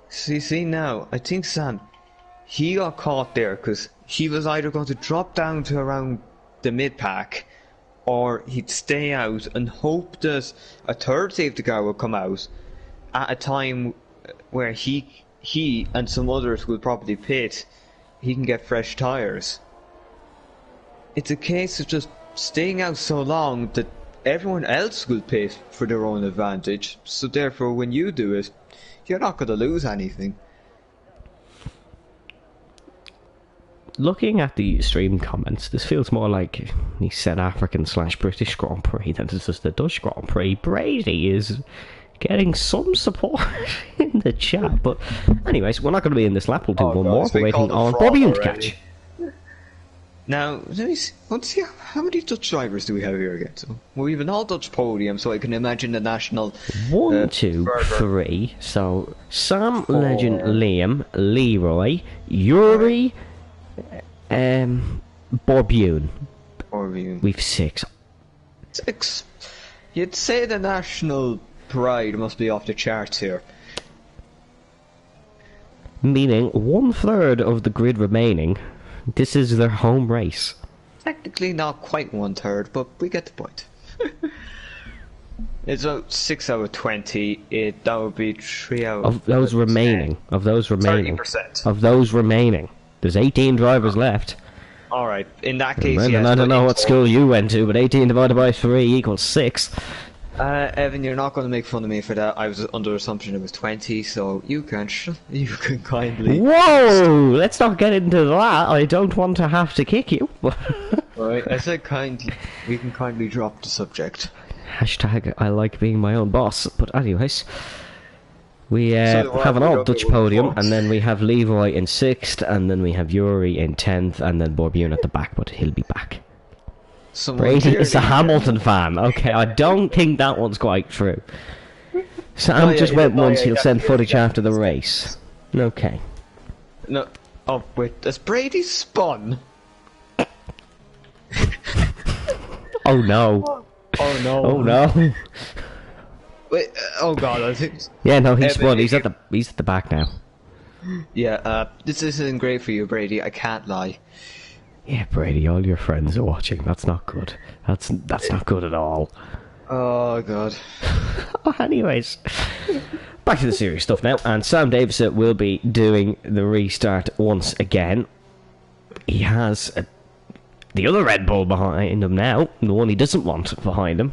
see now, I think Sam, he got caught there because he was either going to drop down to around the mid-pack, or he'd stay out and hope that a third safety car would come out at a time where he and some others will probably pit. He can get fresh tyres. It's a case of just staying out so long that everyone else will pit for their own advantage, so therefore when you do it, you're not going to lose anything. Looking at the stream comments, this feels more like the South African/British Grand Prix than it's just the Dutch Grand Prix. Brady is getting some support in the chat, but anyways, we're not going to be in this lap. We'll do one more. We're waiting on Bobby to catch. Now, let's see how many Dutch drivers do we have here again? So we have an all-Dutch podium, so I can imagine the national... 1, 2, 3. So, Sam, Legend, Liam, Leroy, Yuri, Borbjorn. We've 6. 6? You'd say the national pride must be off the charts here. Meaning 1/3 of the grid remaining. This is their home race. Technically not quite 1/3, but we get the point. It's about 6 out of 20. That would be 3 out of those remaining. 30%. Of those remaining. There's 18 drivers left. Alright, in that case, yes. I don't know what school you went to, but 18 divided by 3 equals 6. Evan, you're not going to make fun of me for that. I was under the assumption it was 20, so you can kindly... Whoa! Let's not get into that. I don't want to have to kick you. Right, I said kindly. We can kindly drop the subject. Hashtag I like being my own boss. But anyways, we have an all-Dutch podium, and then we have Leroy in 6th, and then we have Yuri in 10th, and then Borbjorn at the back, but he'll be back. Brady is a Hamilton fan. Okay, I don't think that one's quite true. Sam just went once, he'll send footage after the race. Okay. No. Oh, wait, has Brady spun? Oh no. Oh no. Oh no. Wait, oh god, I think... Yeah, no, he spun. He's at the back now. Yeah, this isn't great for you, Brady, I can't lie. Yeah, Brady, all your friends are watching. That's not good. That's not good at all. Oh, God. Anyways, back to the serious stuff now. And Sam Davis will be doing the restart once again. He has the other Red Bull behind him now. The one he doesn't want behind him.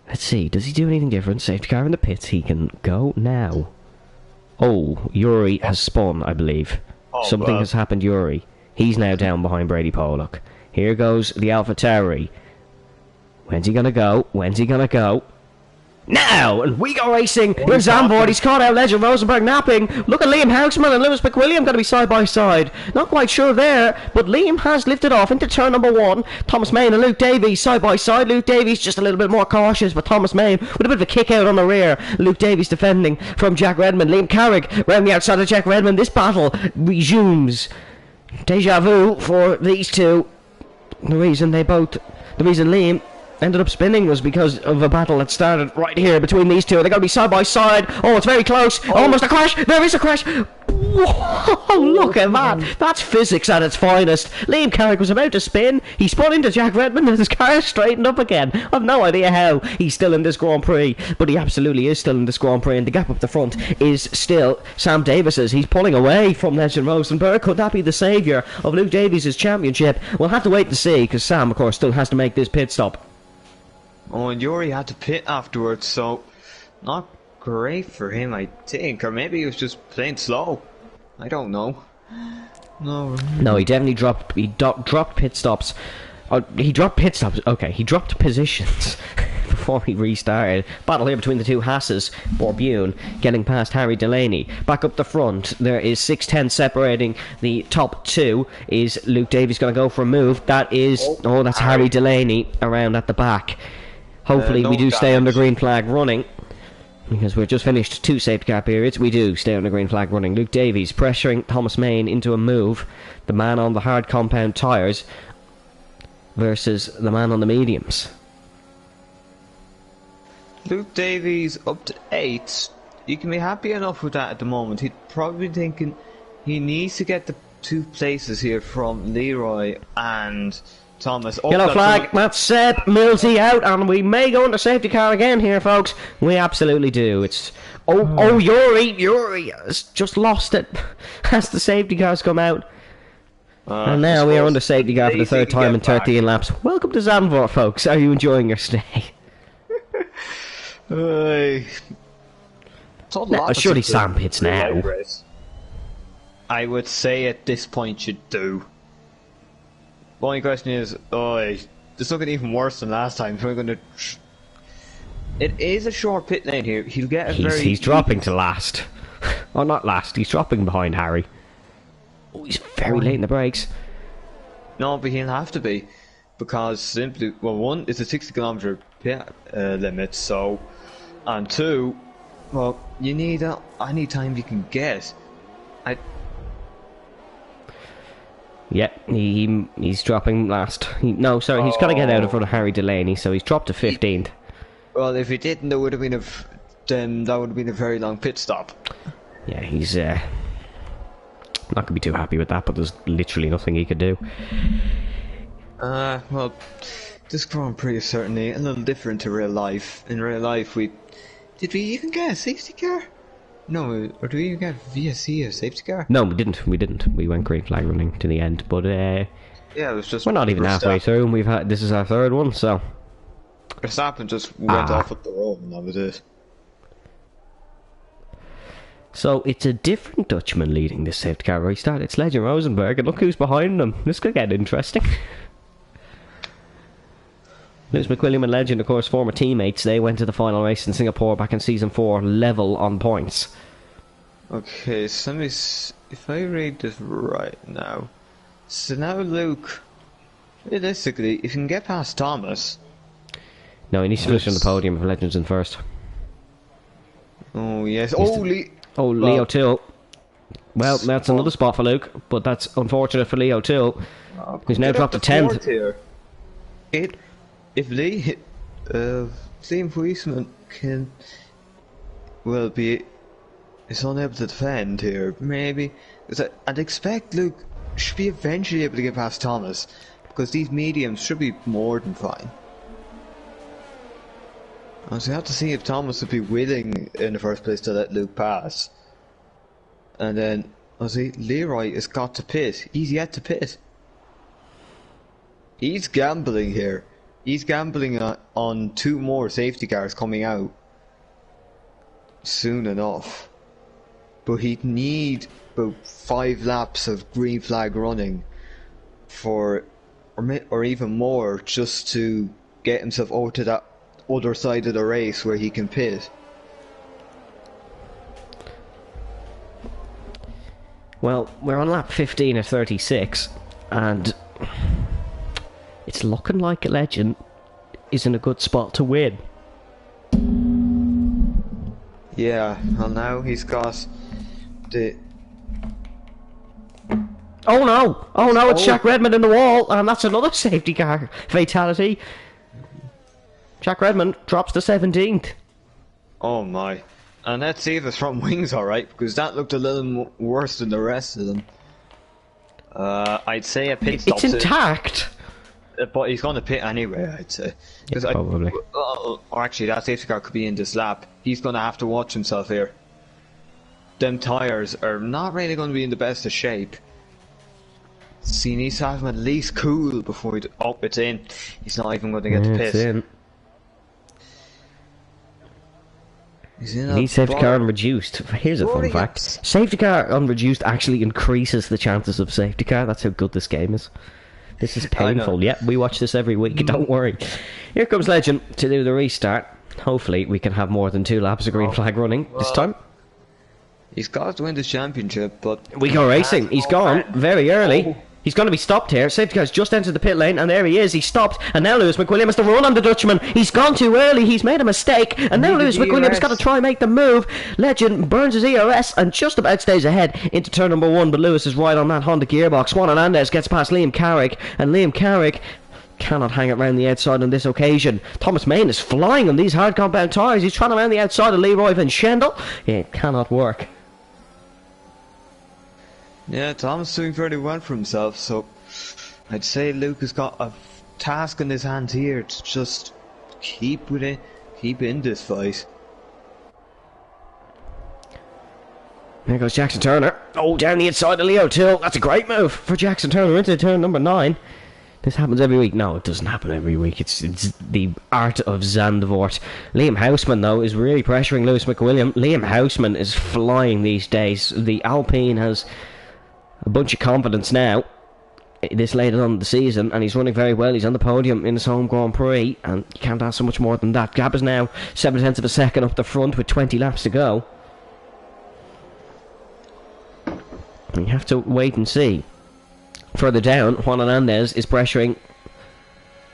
Let's see. Does he do anything different? Safety car in the pits. He can go now. Oh, Yuri has spun, I believe. Something has happened, Yuri. He's now down behind Brady Pollock. Here goes the AlphaTauri. When's he gonna go? When's he gonna go? Now! And we go racing in Zandvoort. He's caught out Legend Rosenberg napping. Look at Liam Houseman and Lewis McWilliam going to be side by side. Not quite sure there, but Liam has lifted off into turn number 1. Thomas Main and Luke Davies side by side. Luke Davies just a little bit more cautious, but Thomas Main with a bit of a kick out on the rear. Luke Davies defending from Jack Redmond. Liam Carrick round the outside of Jack Redmond. This battle resumes. Deja vu for these two. The reason Liam ended up spinning was because of a battle that started right here between these two. They're going to be side by side. Oh, it's very close. Almost a crash. There is a crash. Whoa, look at that. That's physics at its finest. Liam Carrick was about to spin. He spun into Jack Redmond and his car straightened up again. I've no idea how he's still in this Grand Prix, but he absolutely is still in this Grand Prix, and the gap up the front is still Sam Davis's. He's pulling away from Legend Rosenberg. Could that be the saviour of Luke Davies' championship? We'll have to wait to see, because Sam, of course, still has to make this pit stop. Oh, and Yuri had to pit afterwards, so not great for him, I think. Or maybe he was just playing slow. I don't know. No, he definitely dropped. He dropped pit stops. He dropped pit stops. Okay, he dropped positions before he restarted. Battle here between the two Hasses. Borbune getting past Harry Delaney. Back up the front, there is 6'10" separating the top two. Is Luke Davies going to go for a move? That is. Oh, that's Harry Delaney around at the back. Hopefully we do stay under green flag running, because we've just finished 2 safety car periods. We do stay under green flag running. Luke Davies pressuring Thomas Main into a move. The man on the hard compound tyres versus the man on the mediums. Luke Davies up to 8. You can be happy enough with that at the moment. He'd probably be thinking he needs to get the 2 places here from Leroy and Thomas. Yellow flag, that's set. Millsy out, and we may go into safety car again here, folks. We absolutely do. It's Yuri has just lost it as the safety cars come out. And now we are under safety car for the 3rd time in 13 laps. Welcome to Zandvoort, folks. Are you enjoying your stay? Surely Sam pits now. I would say at this point you do. The only question is, it's looking even worse than last time. So we're going to. It is a short pit lane here. He'll get a He's dropping to last. Oh, not last. He's dropping behind Harry. Oh, he's very late in the brakes. No, but he'll have to be, because simply, well, 1, it's a 60-kilometer pit limit. So, and 2, well, you need any time you can get. Yeah, he's dropping last. He's got to get out in front of Harry Delaney, so he's dropped to 15th. Well, if he didn't, that would have been a very long pit stop. Yeah, he's not going to be too happy with that, but there's literally nothing he could do. Well, this Grand Prix is certainly a little different to real life. In real life, did we even get a safety car? No, or do we even get VSC a safety car? No, we didn't. We went green flag running to the end, but yeah, it was just. We're not even halfway through, and this is our 3rd one, so. Verstappen just went off at the road, and that was it. So it's a different Dutchman leading this safety car restart. It's Legend Rosenberg, and look who's behind him. This could get interesting. Lewis McWilliam and Legend, of course, former teammates. They went to the final race in Singapore back in Season 4, level on points. Okay, so let me if I read this right now. So now Luke, realistically, if you can get past Thomas... No, he needs to finish on the podium if Legend's in first. Oh, yes. Leo Till. Well, that's another spot for Luke, but that's unfortunate for Leo Till, who's now dropped to 10th. Here. If Liam Huisman is unable to defend here, maybe. I'd expect Luke should be eventually able to get past Thomas, because these mediums should be more than fine. So you have to see if Thomas would be willing in the first place to let Luke pass. And then, Leroy has got to pit. He's yet to pit. He's gambling here. He's gambling on 2 more safety cars coming out soon enough. But he'd need about 5 laps of green flag running or even more, just to get himself over to that other side of the race where he can pit. Well, we're on lap 15 of 36, and it's looking like a Legend is in a good spot to win. Yeah, well now he's got the... Oh no! It's Jack Redmond in the wall, and that's another safety car fatality. Jack Redmond drops to 17th. Oh my. And let's see if his front wing's alright, because that looked a little worse than the rest of them. I'd say a pit stop. It's intact! But he's going to pit anyway, I'd say. Yeah, probably. Or actually, that safety car could be in this lap. He's going to have to watch himself here. Them tyres are not really going to be in the best of shape. So he needs to have them at least cool before he... Oh, it's in. He's not even going to get the It's pit. in. He's in Needs safety car unreduced. Here's a fun fact. Safety car unreduced actually increases the chances of safety car. That's how good this game is. This is painful. Yep, we watch this every week, don't worry. Here comes Legend to do the restart. Hopefully we can have more than 2 laps of green flag running this time. He's got to win this championship, but... We go racing. He's gone very early. Oh. He's going to be stopped here. Safety car's just entered the pit lane, and there he is. He's stopped, and now Lewis McWilliam has to run on the Dutchman. He's gone too early. He's made a mistake, and now Lewis McWilliam has got to try and make the move. Legend burns his ERS and just about stays ahead into turn number 1, but Lewis is right on that Honda gearbox. Juan Hernandez gets past Liam Carrick, and Liam Carrick cannot hang it round the outside on this occasion. Thomas Main is flying on these hard compound tyres. He's trying around the outside of Leroy Van Schendel. It cannot work. Yeah, Thomas doing very well for himself, so I'd say Luke has got a task in his hands here to just keep with it, keep in this fight. There goes Jackson Turner. Oh, down the inside of Leo Till. That's a great move for Jackson Turner into turn number 9. This happens every week. No, it doesn't happen every week. It's the art of Zandvoort. Liam Houseman, though, is really pressuring Lewis McWilliam. Liam Houseman is flying these days. The Alpine has a bunch of confidence now this late on in the season, and he's running very well. He's on the podium in his home Grand Prix, and you can't ask so much more than that. Gap is now 7/10 of a second up the front with 20 laps to go. And you have to wait and see. Further down, Juan Hernandez is pressuring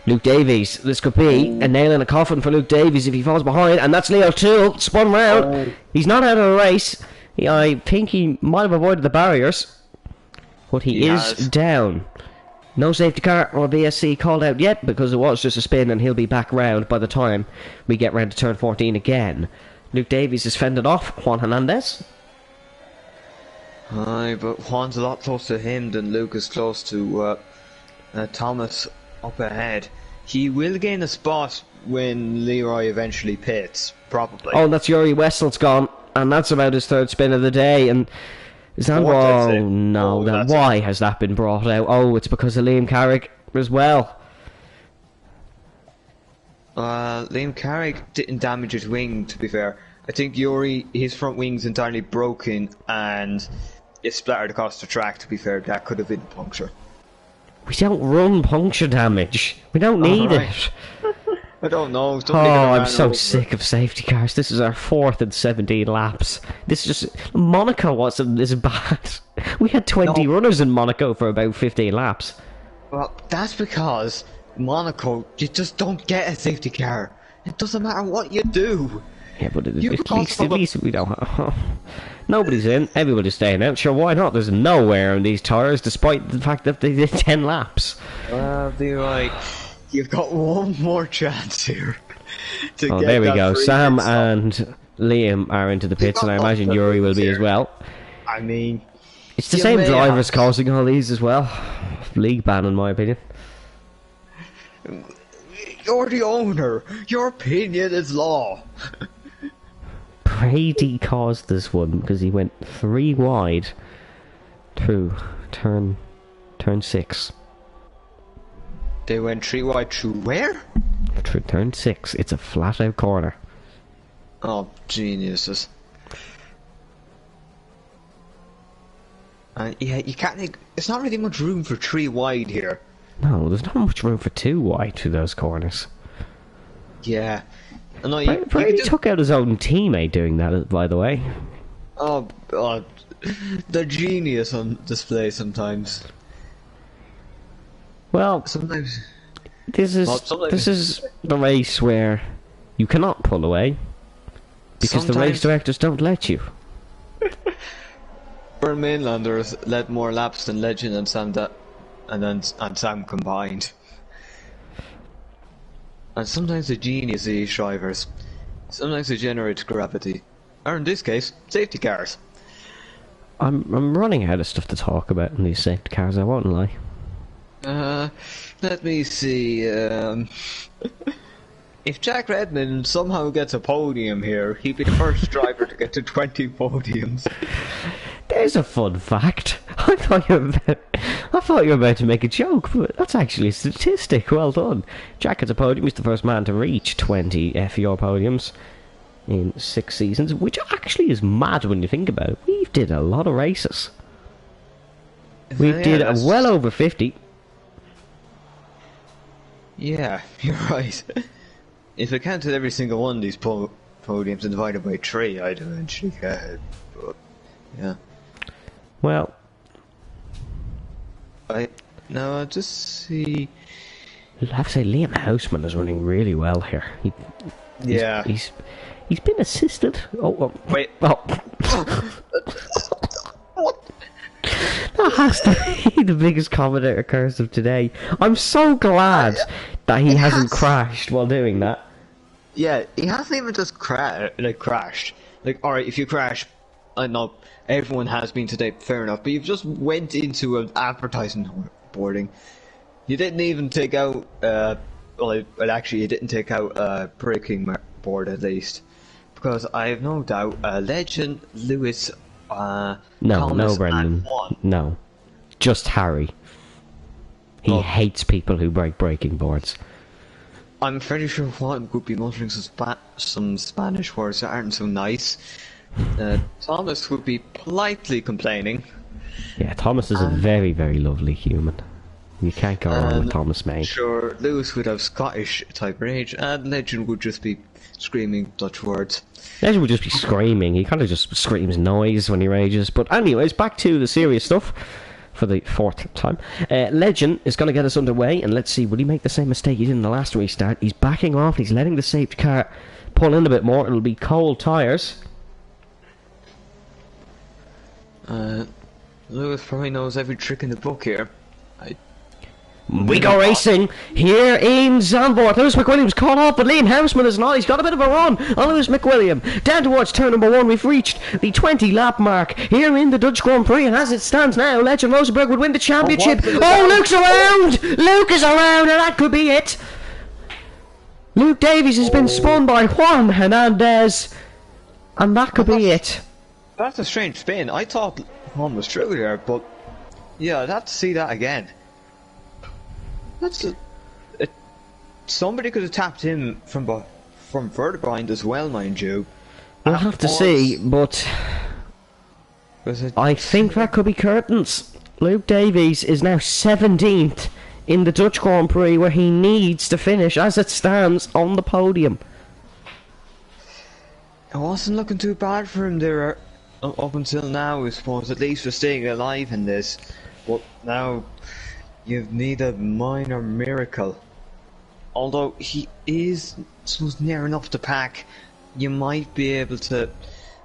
Luke Davies. This could be a nail in a coffin for Luke Davies if he falls behind, and that's Leo Toole spun round. He's not out of the race. I think he might have avoided the barriers, but he is down. No safety car or VSC called out yet because it was just a spin, and he'll be back round by the time we get round to turn 14 again. Luke Davies is fended off. Juan Hernandez. Aye, but Juan's a lot closer to him than Luke is close to Thomas up ahead. He will gain a spot when Leroy eventually pits, probably. Oh, that's Yuri Wessel's gone, and that's about his 3rd spin of the day, and oh no, then why has that been brought out? Oh, it's because of Liam Carrick as well. Liam Carrick didn't damage his wing, to be fair. I think Yuri, his front wing's entirely broken, and it splattered across the track, to be fair. That could have been a puncture. We don't run puncture damage. We don't need it. I don't know. I'm so sick of safety cars. This is our 4th and 17 laps. This is just... Monaco wasn't this bad. We had 20 runners in Monaco for about 15 laps. Well, that's because Monaco, you just don't get a safety car. It doesn't matter what you do. Yeah, but at least we don't have... Nobody's in. Everybody's staying out. Sure, why not? There's no wear on these tyres, despite the fact that they did 10 laps. Be right. You've got one more chance here. There we go. Sam and Liam are into the pits, and I imagine Yuri will be as well. I mean... It's the same drivers causing all these as well. League ban, in my opinion. You're the owner. Your opinion is law. Brady caused this one because he went 3 wide through turn 6. They went 3 wide through where? Through turn 6. It's a flat out corner. Oh, geniuses. Yeah, you can't... There's not really much room for 3 wide here. No, there's not much room for 2 wide through those corners. Yeah. No, Brady took out his own teammate doing that, by the way. Oh, God. The genius on display sometimes. Well, sometimes... This is the race where you cannot pull away. Because the race directors don't let you. Burn Mainlanders led more laps than Legend and Sam and Sam combined. And sometimes the genius of these drivers. Sometimes they generate gravity. Or in this case, safety cars. I'm running out of stuff to talk about in these safety cars, I won't lie. Let me see, if Jack Redmond somehow gets a podium here, he'd be the first driver to get to 20 podiums. There's a fun fact. I thought you were about to make a joke, but that's actually a statistic. Well done. Jack gets a podium. He's the first man to reach 20 FVR podiums in 6 seasons, which actually is mad when you think about it. We did a lot of races. We did well over 50. Yeah, you're right. If I counted every single one of these podiums and divided by 3, I'd eventually get it. But, yeah. Well, I'll just see. I'll have to say Liam Houseman is running really well here. He's been assisted. Wait. Oh. What? That has to be the biggest commentator curse of today. I'm so glad that he hasn't crashed while doing that. Yeah, he hasn't even just crashed. Like, alright, if you crash, I know everyone has been today, fair enough, but you've just went into an advertising boarding. You didn't even take out, you didn't take out a braking board at least. Because I have no doubt, Legend, Lewis, No, Brendan. No. Just Harry. He hates people who break braking boards. I'm fairly sure Juan would be muttering some Spanish words that aren't so nice. Thomas would be politely complaining. Yeah, Thomas is a very, very lovely human. You can't go wrong with Thomas, mate. Sure, Lewis would have Scottish type rage, and Legend would just be screaming Dutch words. Legend would just be screaming. He kind of just screams noise when he rages. But anyways, back to the serious stuff for the 4th time. Legend is going to get us underway, and let's see, will he make the same mistake he did in the last restart? He's backing off, he's letting the safety car pull in a bit more. It'll be cold tyres. Lewis probably knows every trick in the book here. We go racing here in Zandvoort. Lewis McWilliam's caught off, but Liam Houseman is not. He's got a bit of a run on Lewis McWilliam. Down towards turn number 1, we've reached the 20 lap mark here in the Dutch Grand Prix, and as it stands now, Legend Rosenberg would win the championship. Luke's around! Luke is around, and that could be it. Luke Davies has been spun by Juan Hernandez, and that could be it. That's a strange spin. I thought Juan was through there, but yeah, I'd have to see that again. Somebody could have tapped him from further behind as well, mind you. We'll have to see, but I think that could be curtains. Luke Davies is now 17th in the Dutch Grand Prix, where he needs to finish, as it stands, on the podium. It wasn't looking too bad for him there up until now, I suppose. At least we're staying alive in this. But now you need a minor miracle. Although he is, I suppose, near enough to pack, you might be able to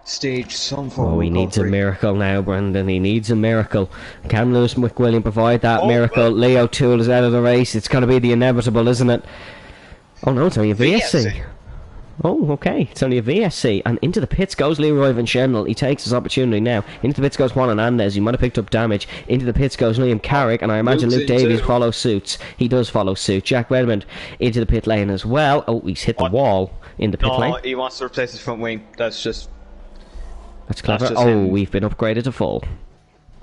stage some form of recovery. He needs a miracle now, Brendan. He needs a miracle. Can Lewis McWilliam provide that miracle? Leo Toole is out of the race. It's going to be the inevitable, isn't it? Oh no, it's only a VSC. Oh, okay. It's only a VSC. And into the pits goes Leroy Van Schemmel. He takes his opportunity now. Into the pits goes Juan Hernandez. He might have picked up damage. Into the pits goes Liam Carrick. And I imagine Luke Davies follows suit. He does follow suit. Jack Redmond into the pit lane as well. Oh, he's hit the wall in the pit lane. No, he wants to replace his front wing. That's clever. We've been upgraded to full.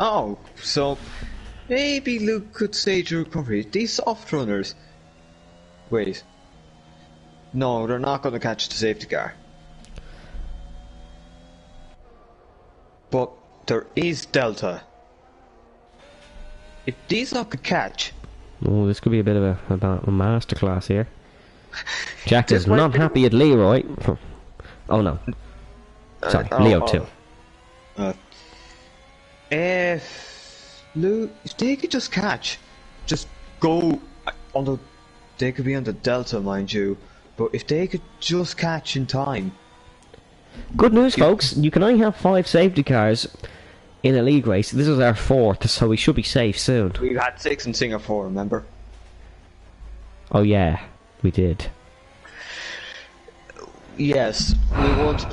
Oh, so maybe Luke could stage a recovery. These soft runners. Wait. No, they're not going to catch the safety car. But there is Delta. If these not could catch... Oh, this could be a bit of a masterclass here. Jack is not happy at Leroy. Oh no. Sorry, Leo too. If they could just catch, just go, although they could be on the Delta, mind you, but if they could just catch in time. Good news, folks. You can only have 5 safety cars in a league race. This is our 4th, so we should be safe soon. We had 6 in Singapore, remember? Oh yeah, we did. Yes, we once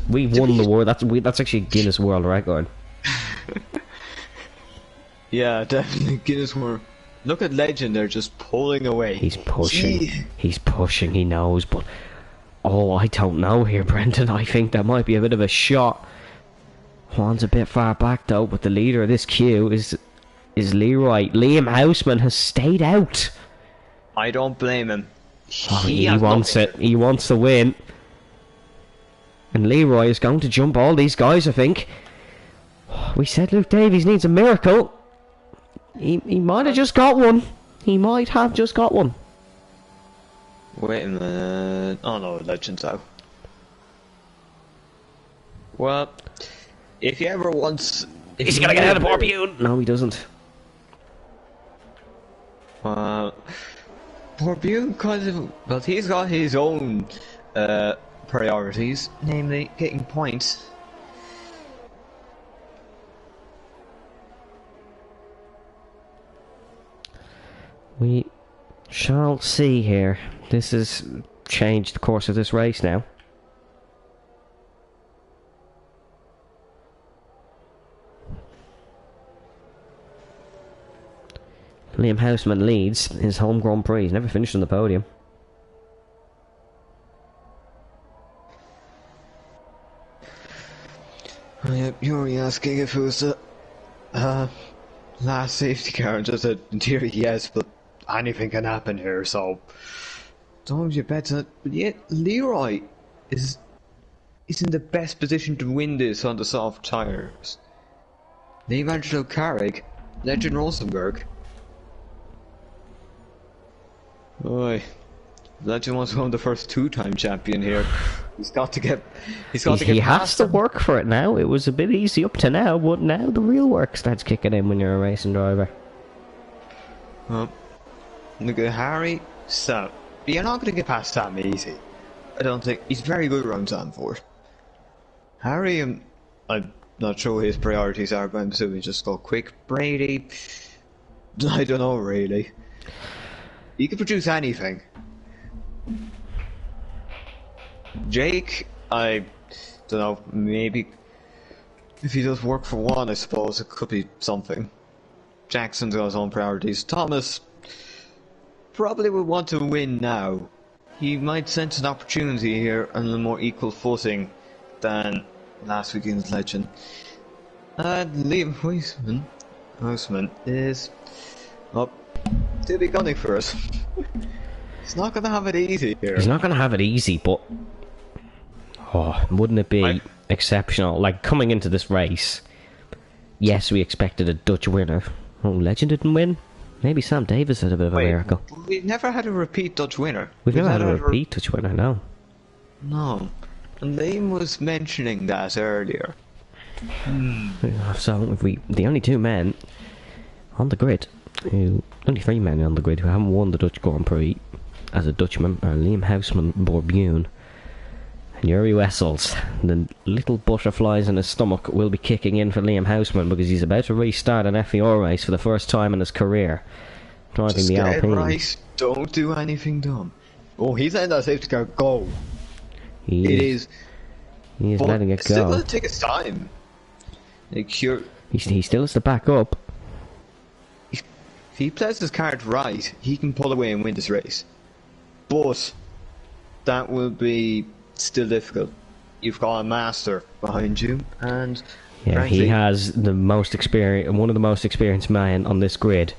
We won the war. That's actually a Guinness World Record. Yeah, definitely Guinness World. Look at Legend, they're just pulling away. He's pushing. Gee. He's pushing, he knows, but... Oh, I don't know here, Brendan. I think that might be a bit of a shot. Juan's a bit far back, though, but the leader of this queue is Leroy. Liam Houseman has stayed out. I don't blame him. He wants it. He wants to win. And Leroy is going to jump all these guys, I think. We said Luke Davies needs a miracle. He might have just got one. He might have just got one. Wait a minute. Oh no, Legend's out. Well, if he ever wants... Is he gonna get out of Borbune? No, he doesn't. Borbune kind of... Well, he's got his own priorities, namely getting points. We shall see here. This has changed the course of this race now. Liam Houseman leads his home Grand Prix. He's never finished on the podium. You're asking if it was the last safety car, and just said, in theory, yes, but anything can happen here, so don't have your bets on it. But yet, Leroy is in the best position to win this on the soft tyres. Liam Angelo Carrick, Legend Rosenberg. Oi. Legend wants to become the first two-time champion here. He has to work for it now. It was a bit easy up to now, but now the real work starts kicking in when you're a racing driver. Look at Harry, Sam. But you're not going to get past Sam easy. I don't think. He's very good around Zandvoort. Harry, I'm not sure what his priorities are, but I'm assuming just go quick. Brady, I don't know really. He can produce anything. Jake, I don't know, maybe if he does work for one, I suppose it could be something. Jackson's got his own priorities. Thomas probably would want to win now. He might sense an opportunity here on a more equal footing than last weekend's Legend. Liam Houseman is up to be gunning for us. He's not going to have it easy here. He's not going to have it easy, but... Oh, wouldn't it be exceptional? Like, coming into this race, yes, we expected a Dutch winner. Oh, Legend didn't win? Maybe Sam Davis had a bit of a miracle. We've never had a repeat Dutch winner. We've never had a repeat Dutch winner, no. No. And Liam was mentioning that earlier. So, if the only two men on the grid, only three men on the grid who haven't won the Dutch Grand Prix as a Dutchman are Liam Houseman, Borbune, and Yuri Wessels. The little butterflies in his stomach will be kicking in for Liam Houseman because he's about to restart an FVR race for the first time in his career, driving just the get Alpine. It right. Don't do anything dumb. Oh, he's letting that safety car go. He is letting it go. It's still going to take his time. Like, he still has to back up. If he plays his card right, he can pull away and win this race. But that will be still difficult. You've got a master behind you, and frankly, he has the most experience, one of the most experienced men on this grid.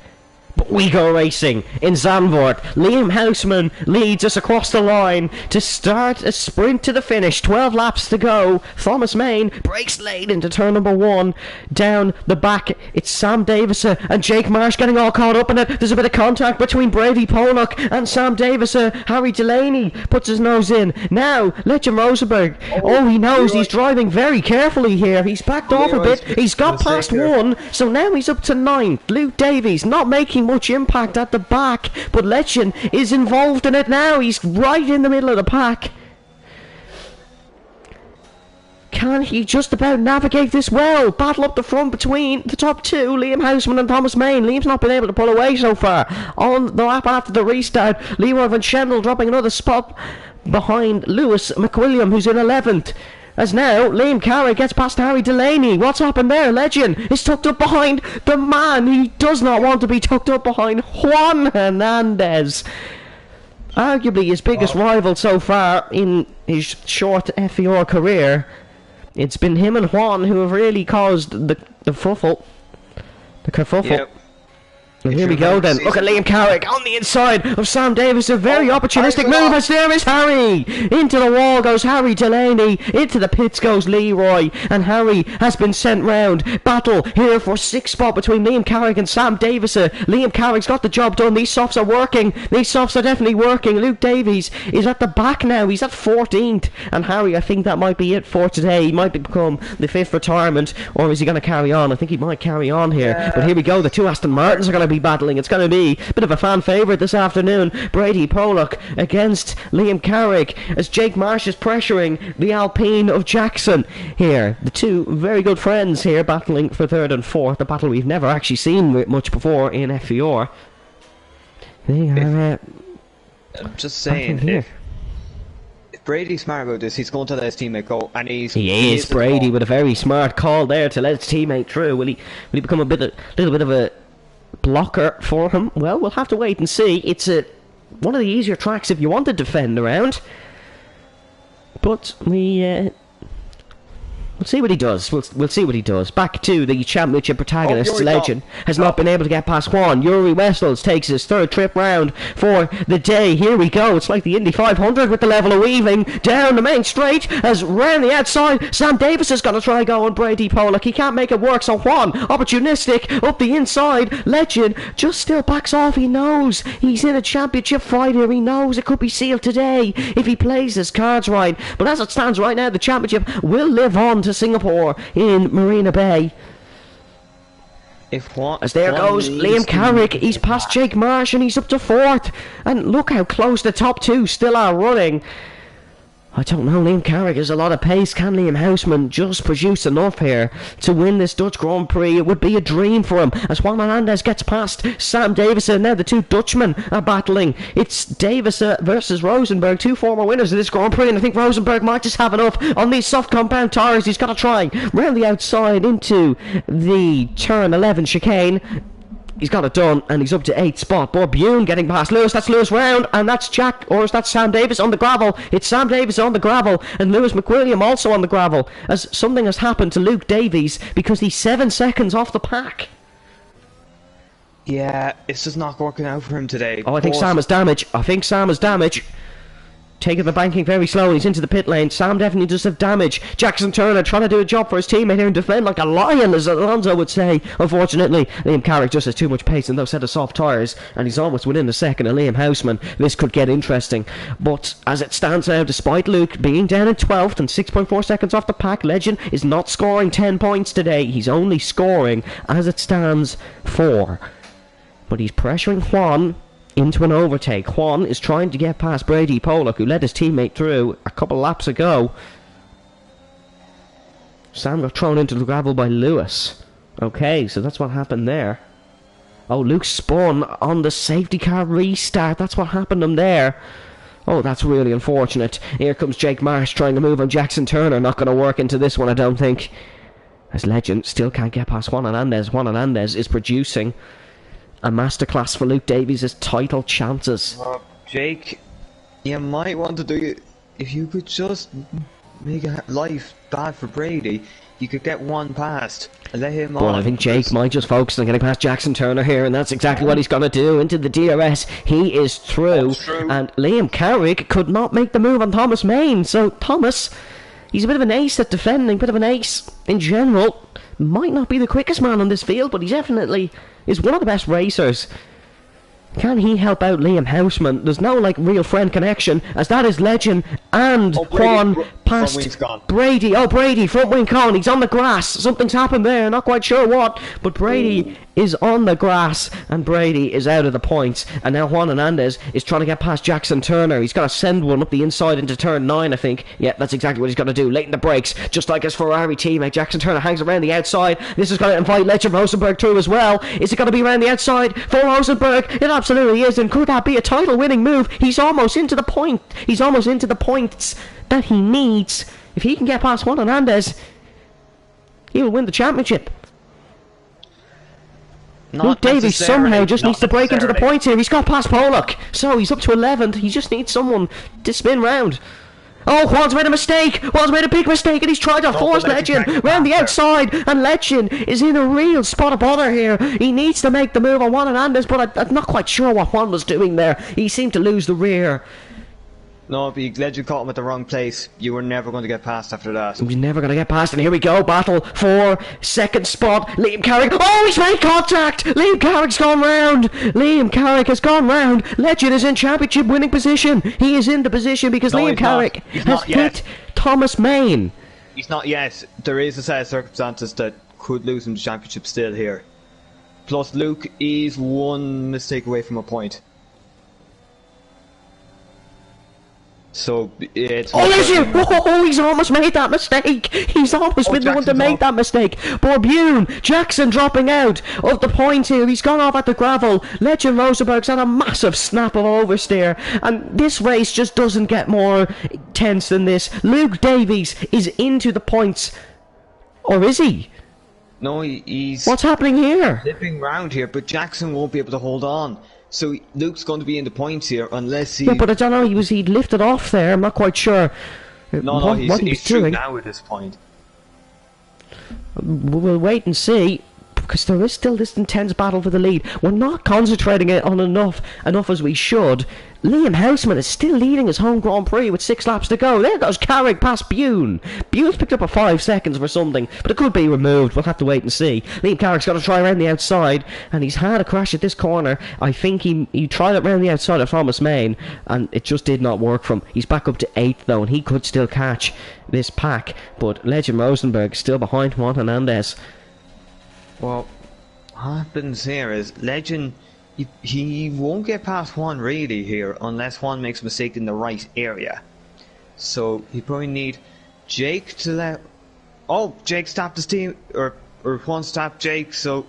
But we go racing in Zandvoort. Liam Houseman leads us across the line to start a sprint to the finish. 12 laps to go. Thomas Main breaks late into turn number 1. Down the back, it's Sam Davison and Jake Marsh getting all caught up in it. There's a bit of contact between Brady Pollock and Sam Davison. Harry Delaney puts his nose in. Now, Legend Rosenberg. Oh, he knows he's driving very carefully here. He's backed off a bit. He's got past 1, so now he's up to 9th. Luke Davies not making much impact at the back, but Legend is involved in it now. He's right in the middle of the pack. Can he just about navigate this well? Battle up the front between the top two, Liam Houseman and Thomas Main. Liam's not been able to pull away so far. On the lap after the restart, Leroy Van Schendel dropping another spot behind Lewis McWilliam, who's in 11th. As now, Liam Carrick gets past Harry Delaney. What's happened there? Legend is tucked up behind the man he does not want to be tucked up behind, Juan Hernandez. Arguably his biggest rival so far in his short FVR career. It's been him and Juan who have really caused the kerfuffle. Yep. And here we go then. Look at Liam Carrick on the inside of Sam Davis. A very opportunistic move as there is Harry. Into the wall goes Harry Delaney. Into the pits goes Leroy. And Harry has been sent round. Battle here for 6th spot between Liam Carrick and Sam Davis. Liam Carrick's got the job done. These softs are working. These softs are definitely working. Luke Davies is at the back now. He's at 14th. And Harry, I think that might be it for today. He might become the 5th retirement. Or is he going to carry on? I think he might carry on here. But here we go. The two Aston Martins are going to be battling. It's going to be a bit of a fan favourite this afternoon. Brady Pollock against Liam Carrick as Jake Marsh is pressuring the Alpine of Jackson here. The two very good friends here battling for 3rd and 4th. A battle we've never actually seen much before in FVR. They are I'm just saying, if Brady's smart about this, he's going to let his teammate go, and he is Brady with a very smart call there to let his teammate through. Will he become a little bit of a blocker for him? Well, we'll have to wait and see. It's one of the easier tracks if you want to defend around, but we'll see what he does. We'll see what he does. Back to the championship protagonist. Legend has not been able to get past Juan. Yuri Wessels takes his 3rd trip round for the day. Here we go. It's like the Indy 500 with the level of weaving down the main straight as round the outside. Sam Davis is going to try going Brady Pollock. He can't make it work. So Juan, opportunistic up the inside. Legend just still backs off. He knows he's in a championship fight here. He knows it could be sealed today if he plays his cards right. But as it stands right now, the championship will live on to Singapore in Marina Bay. As there goes Liam Carrick, he's past Jake Marsh and he's up to 4th. And look how close the top two still are running. I don't know, Liam Carrick has a lot of pace. Can Liam Houseman just produce enough here to win this Dutch Grand Prix? It would be a dream for him as Juan Hernandez gets past Sam Davis. And now the two Dutchmen are battling. It's Davis versus Rosenberg, 2 former winners of this Grand Prix, and I think Rosenberg might just have enough on these soft compound tyres. He's got to try round the outside into the turn 11 chicane. He's got it done, and he's up to 8th spot. Borbune getting past Lewis. That's Lewis round, and that's Jack, or is that Sam Davis on the gravel? It's Sam Davis on the gravel, and Lewis McWilliam also on the gravel, as something has happened to Luke Davies because he's 7 seconds off the pack. Yeah, it's just not working out for him today. Oh, I think Sam has damage. Taking the banking very slowly. He's into the pit lane. Sam definitely does have damage. Jackson Turner trying to do a job for his teammate here and defend like a lion, as Alonso would say. Unfortunately, Liam Carrick just has too much pace in those set of soft tyres, and he's almost within the second of Liam Houseman. This could get interesting. But as it stands now, despite Luke being down in 12th and 6.4 seconds off the pack, Legend is not scoring 10 points today. He's only scoring, as it stands, 4. But he's pressuring Juan into an overtake. Juan is trying to get past Brady Pollock, who led his teammate through a couple laps ago. Sam got thrown into the gravel by Lewis. Okay, so that's what happened there. Oh, Luke spun on the safety car restart. That's what happened to him there. Oh, that's really unfortunate. Here comes Jake Marsh trying to move on Jackson Turner. Not going to work into this one, I don't think. As Legend still can't get past Juan Hernandez. Juan Hernandez is producing a masterclass for Luke Davies' title chances. Jake, you might want to do it. If you could just make life bad for Brady, you could get one past and let him on. Well, I think Jake might just focus on getting past Jackson Turner here, and that's exactly what he's going to do. Into the DRS, he is through. And Liam Carrick could not make the move on Thomas Main. So Thomas, he's a bit of an ace at defending, bit of an ace in general. Might not be the quickest man on this field, but he definitely is one of the best racers. Can he help out Liam Houseman? There's no real friend connection, as that is Legend and Juan Front wing's gone. Brady. Oh, Brady, front wing gone. He's on the grass. Something's happened there. Not quite sure what. But Brady is on the grass, and Brady is out of the points. And now Juan Hernandez is trying to get past Jackson Turner. He's got to send one up the inside into turn 9, I think. Yeah, that's exactly what he's got to do. Late in the brakes, just like his Ferrari teammate. Jackson Turner hangs around the outside. This is going to invite Legend Rosenberg through as well. Is it going to be around the outside for Rosenberg? It absolutely is. And could that be a title-winning move? He's almost into the point. He's almost into the points that he needs. If he can get past Juan Hernandez, he will win the championship. Luke Davies somehow just needs to break into the points here. He's got past Pollock, so he's up to 11th. He just needs someone to spin round. Oh, Juan's made a mistake. Juan's made a big mistake, and he's tried to force Legend round the outside, and Legend is in a real spot of bother here. He needs to make the move on Juan Hernandez, but I'm not quite sure what Juan was doing there. He seemed to lose the rear. No, but Legend caught him at the wrong place. You were never going to get past after that. He was never going to get past, and here we go. Battle for second spot. Liam Carrick. Oh, he's made contact. Liam Carrick's gone round. Liam Carrick has gone round. Legend is in championship winning position. He is in the position because Liam Carrick has hit Thomas Main. He's not yet. There is a set of circumstances that could lose him the championship still here. Plus, Luke is one mistake away from a point. So it's he's almost made that mistake. He's almost been the one to make that mistake. Borbune, Jackson dropping out of the point here. He's gone off at the gravel. Legend Rosenberg's had a massive snap of oversteer, and this race just doesn't get more tense than this. Luke Davies is into the points, or is he? No, he's. What's happening here? Slipping round here, but Jackson won't be able to hold on. So Luke's going to be in the points here unless he... Yeah, but I don't know, he'd lifted off there, I'm not quite sure he's through now at this point. We'll wait and see, because there is still this intense battle for the lead. We're not concentrating on enough as we should. Liam Houseman is still leading his home Grand Prix with 6 laps to go. There goes Carrick past Bune. Bune's picked up a 5 seconds for something, but it could be removed. We'll have to wait and see. Liam Carrick's got to try around the outside, and he's had a crash at this corner. I think he tried it around the outside of Thomas Main, and it just did not work for him. He's back up to 8th though, and he could still catch this pack, but Legend Rosenberg still behind Juan Hernandez. Well, what happens here is Legend... He won't get past Juan really here unless Juan makes a mistake in the right area. So he probably need Jake to let... Oh, Jake stopped his team, or Juan stopped Jake, so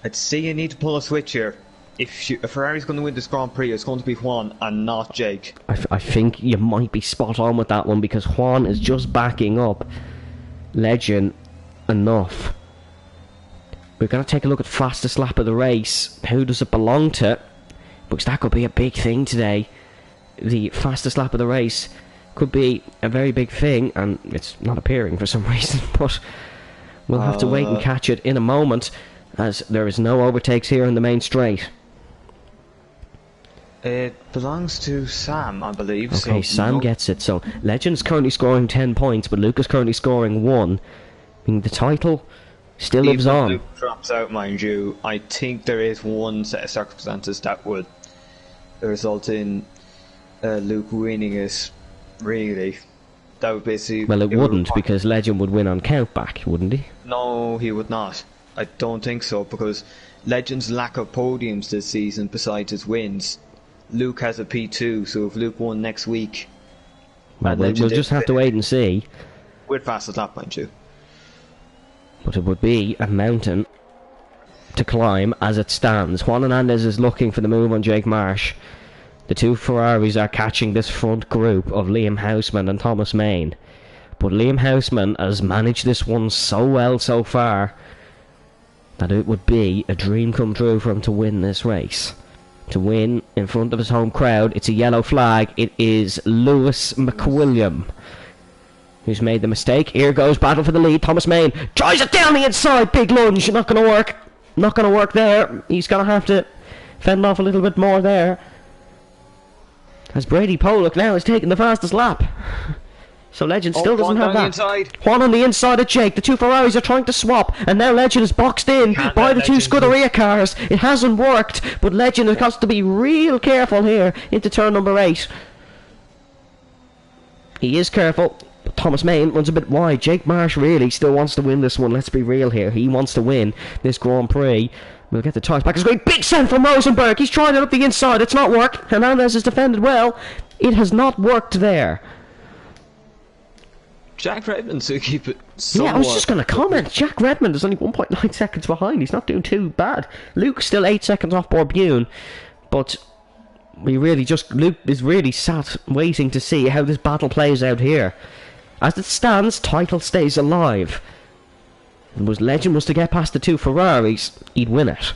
I'd say you need to pull a switch here. If Ferrari's going to win this Grand Prix, it's going to be Juan and not Jake. I think you might be spot on with that one, because Juan is just backing up Legend enough. We're going to take a look at fastest lap of the race. Who does it belong to? Because that could be a big thing today. The fastest lap of the race could be a very big thing, and it's not appearing for some reason, but we'll have to wait and catch it in a moment, as there is no overtakes here in the main straight. It belongs to Sam, I believe. Okay, so Sam gets it. So Legend's currently scoring 10 points, but Luke is currently scoring 1. I mean, the title still lives on. Luke drops out, mind you. I think there is one set of circumstances that would result in Luke winning it. Really, that would basically. Well, it wouldn't, because Legend would win on countback, wouldn't he? No, he would not. I don't think so, because Legend's lack of podiums this season, besides his wins, Luke has a P2. So if Luke won next week, well, we'll just have to wait and see. With fastest lap, mind you. But it would be a mountain to climb as it stands. Juan Hernandez is looking for the move on Jake Marsh. The two Ferraris are catching this front group of Liam Houseman and Thomas Main. But Liam Houseman has managed this one so well so far that it would be a dream come true for him to win this race. To win in front of his home crowd. It's a yellow flag. It is Lewis McWilliam who's made the mistake. Here goes battle for the lead. Thomas Main drives it down the inside. Big lunge. Not going to work. Not going to work there. He's going to have to fend off a little bit more there. As Brady Pollock now is taking the fastest lap. So Legend still doesn't have that. Juan on the inside of Jake. The two Ferraris are trying to swap, and now Legend is boxed in by the two Scuderia cars. It hasn't worked, but Legend has got to be real careful here into turn number 8. He is careful. Thomas Main runs a bit wide. Jake Marsh really still wants to win this one. Let's be real here. He wants to win this Grand Prix. We'll get the tyres back. It's a great big send from Rosenberg. He's trying it up the inside. It's not worked. Hernandez has defended well. It has not worked there. Jack Redmond's to keep it somewhat... Yeah, I was just going to comment. Jack Redmond is only 1.9 seconds behind. He's not doing too bad. Luke's still 8 seconds off Borbune. But Luke is really sat waiting to see how this battle plays out here. As it stands, title stays alive. Legend was to get past the 2 Ferraris, he'd win it.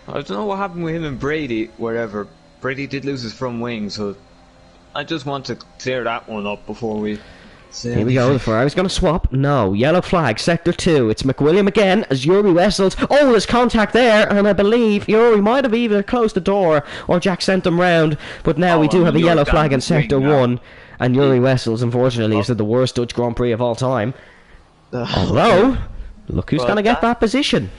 I don't know what happened with him and Brady, wherever. Brady did lose his front wing, so I just want to clear that one up before we... Here we go, the Ferrari's going to swap. No, yellow flag, sector 2. It's McWilliam again as Yuri Wessels. Oh, there's contact there, and I believe Yuri might have either closed the door or Jack sent him round. But now we do have a yellow flag in sector 1, and Yuri Wessels, unfortunately, is the worst Dutch Grand Prix of all time. Although, look who's going to get that position.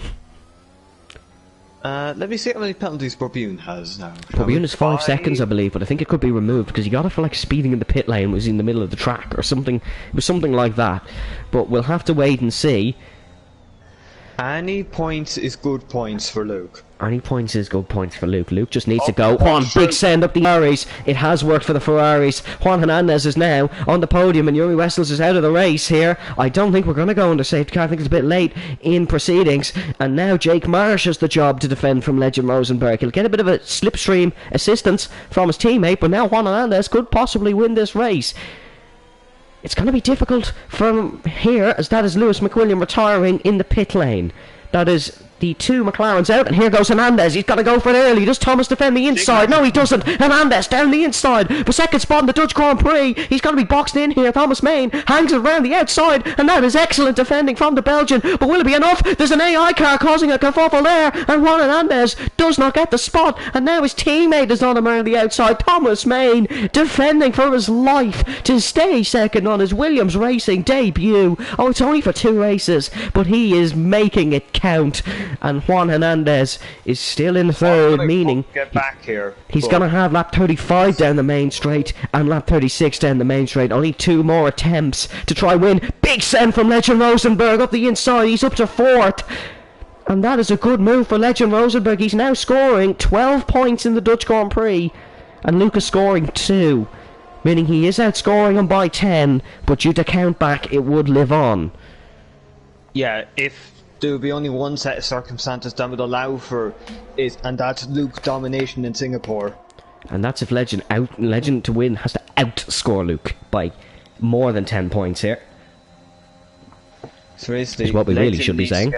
Let me see how many penalties Borbune has now. Borbune is 5 seconds, I believe, but I think it could be removed because he got it for like speeding in the pit lane, was in the middle of the track or something. It was something like that. But we'll have to wait and see. Any points is good points for Luke. Any points is good points for Luke. Luke just needs to go. Juan, big send up the Ferraris. It has worked for the Ferraris. Juan Hernandez is now on the podium and Yuri Wessels is out of the race here. I don't think we're going to go into safety car. I think it's a bit late in proceedings. And now Jake Marsh has the job to defend from Legend Rosenberg. He'll get a bit of a slipstream assistance from his teammate, but now Juan Hernandez could possibly win this race. It's going to be difficult from here, as that is Lewis McWilliam retiring in the pit lane. That is the 2 McLarens out, and here goes Hernandez. He's got to go for it early. Does Thomas defend the inside? No, he doesn't. Hernandez down the inside for second spot in the Dutch Grand Prix. He's got to be boxed in here. Thomas Main hangs it around the outside, and that is excellent defending from the Belgian. But will it be enough? There's an AI car causing a kerfuffle there, and Juan Hernandez does not get the spot, and now his teammate is on him around the outside. Thomas Main defending for his life to stay second on his Williams Racing debut. Oh, it's only for 2 races, but he is making it count. And Juan Hernandez is still in third, meaning get back here. He's going to have lap 35 down the main straight and lap 36 down the main straight. Only 2 more attempts to try win. Big send from Legend Rosenberg up the inside. He's up to 4th. And that is a good move for Legend Rosenberg. He's now scoring 12 points in the Dutch Grand Prix. And Luke is scoring 2. Meaning he is outscoring him by 10. But due to count back, it would live on. Yeah, if there would be only one set of circumstances that would allow for it, and that's Luke domination in Singapore. And that's if Legend to win has to outscore Luke by more than 10 points here. So is what we really should be saying.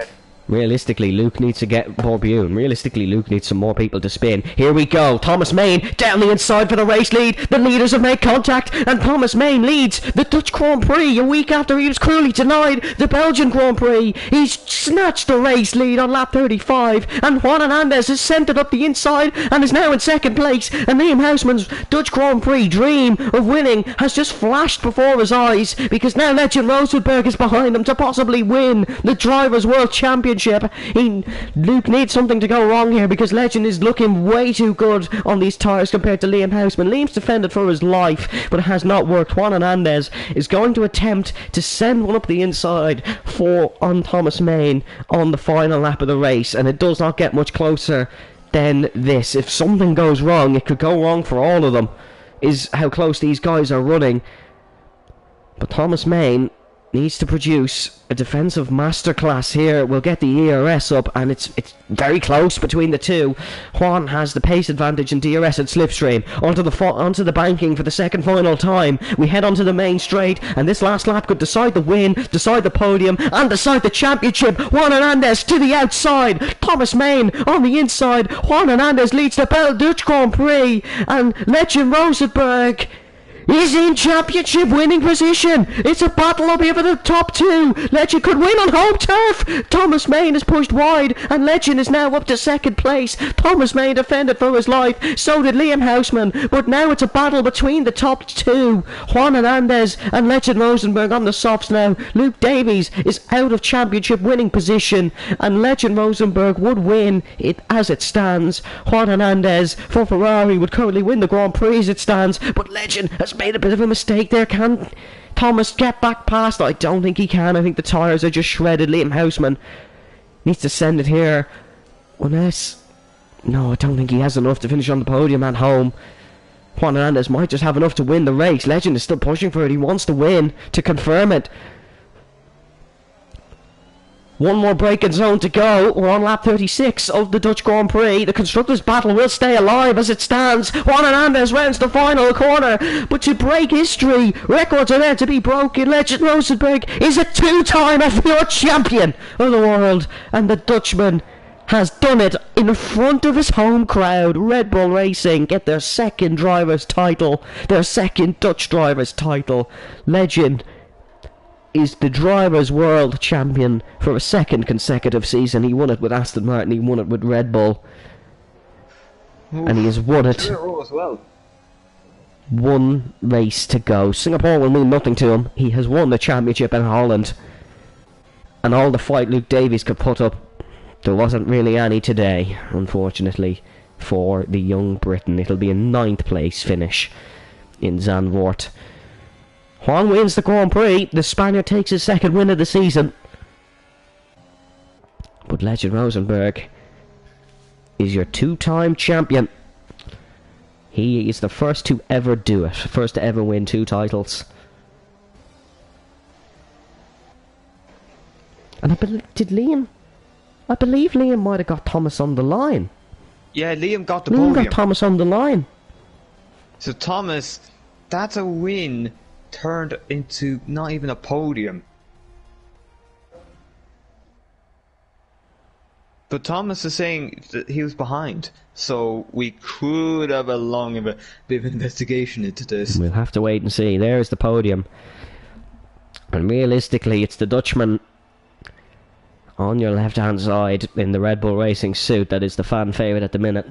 Realistically, Luke needs to get Borbune. Realistically, Luke needs some more people to spin. Here we go. Thomas Main down the inside for the race lead. The leaders have made contact, and Thomas Main leads the Dutch Grand Prix a week after he was cruelly denied the Belgian Grand Prix. He's snatched the race lead on lap 35, and Juan Hernandez has sent it up the inside and is now in second place. And Liam Houseman's Dutch Grand Prix dream of winning has just flashed before his eyes, because now Legend Rosenberg is behind him to possibly win the Drivers' World Championship. Luke needs something to go wrong here, because Legend is looking way too good on these tyres compared to Liam Houseman. Liam's defended for his life, but it has not worked. Juan Hernandez is going to attempt to send one up the inside on Thomas Main on the final lap of the race, and it does not get much closer than this. If something goes wrong, it could go wrong for all of them, is how close these guys are running. But Thomas Main needs to produce a defensive masterclass here. We'll get the ERS up, and it's very close between the two. Juan has the pace advantage in DRS and slipstream. Onto the banking for the second final time. We head onto the main straight, and this last lap could decide the win, decide the podium, and decide the championship. Juan Hernandez to the outside. Thomas Main on the inside. Juan Hernandez leads the Dutch Grand Prix, and Legend Rosenberg is in championship winning position. It's a battle up here for the top 2. Legend could win on home turf. Thomas Main is pushed wide, and Legend is now up to second place. Thomas Main defended for his life, so did Liam Houseman, but now it's a battle between the top 2. Juan Hernandez and Legend Rosenberg on the softs now. Luke Davies is out of championship winning position, and Legend Rosenberg would win it as it stands. Juan Hernandez for Ferrari would currently win the Grand Prix as it stands, but Legend has has made a bit of a mistake there. Can Thomas get back past? I don't think he can. I think the tyres are just shredded. Liam Houseman needs to send it here. Unless... No, I don't think he has enough to finish on the podium at home. Juan Hernandez might just have enough to win the race. Legend is still pushing for it. He wants to win to confirm it. One more braking zone to go. We're on lap 36 of the Dutch Grand Prix. The Constructors' battle will stay alive as it stands. Juan Hernandez rounds the final corner. But to break history, records are there to be broken. Legend Rosenberg is a two-time FVR champion of the world. And the Dutchman has done it in front of his home crowd. Red Bull Racing get their second driver's title. Their second Dutch driver's title. Legend is the Drivers' World Champion for a second consecutive season. He won it with Aston Martin, he won it with Red Bull. Ooh, and he has won it. As well. One race to go. Singapore will mean nothing to him. He has won the championship in Holland. And all the fight Luke Davies could put up, there wasn't really any today, unfortunately, for the young Briton. It'll be a 9th place finish in Zandvoort. Juan wins the Grand Prix. The Spaniard takes his second win of the season. But Legend Rosenberg is your two-time champion. He is the first to ever do it. First to ever win 2 titles. And I believe Liam might have got Thomas on the line. Yeah, Liam got the podium. Liam got Thomas on the line. So Thomas, that's a win turned into not even a podium. But Thomas is saying that he was behind, so we could have a bit of investigation into this. We'll have to wait and see. There's the podium. And realistically, it's the Dutchman on your left-hand side in the Red Bull Racing suit that is the fan favourite at the minute.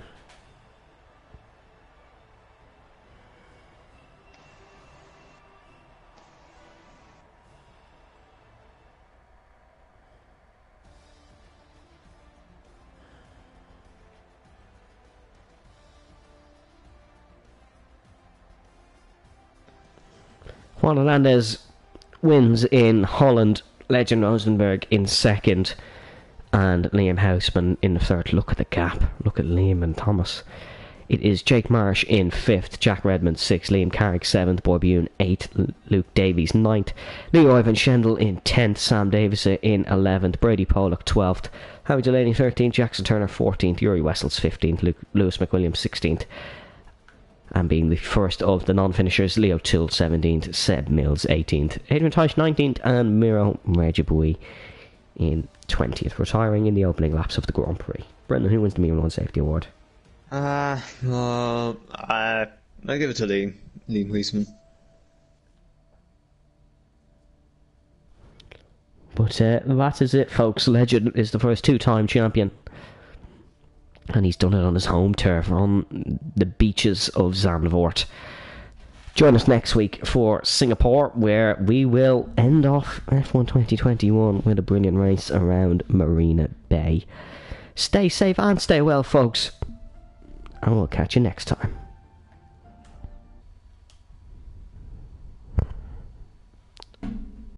Juan Hernandez wins in Holland, Legend Rosenberg in second, and Liam Houseman in the third. Look at the gap. Look at Liam and Thomas. It is Jake Marsh in 5th, Jack Redmond 6th, Liam Carrick 7th, Boy Bune 8th, Luke Davies 9th, Leo Ivan Schendel in 10th, Sam Davis in 11th, Brady Pollock 12th, Howie Delaney 13th, Jackson Turner 14th, Yuri Wessels 15th, Lewis McWilliams 16th, and being the first of the non-finishers, Leo Toole 17th, Seb Mills 18th, Adrian Teich 19th, and Miro Regibui in 20th, retiring in the opening laps of the Grand Prix. Brendan, who wins the Milan Safety Award? I give it to Liam Huisman. But that is it, folks. Legend is the first 2-time champion. And he's done it on his home turf, on the beaches of Zandvoort. Join us next week for Singapore, where we will end off F1 2021 with a brilliant race around Marina Bay. Stay safe and stay well, folks. And we'll catch you next time.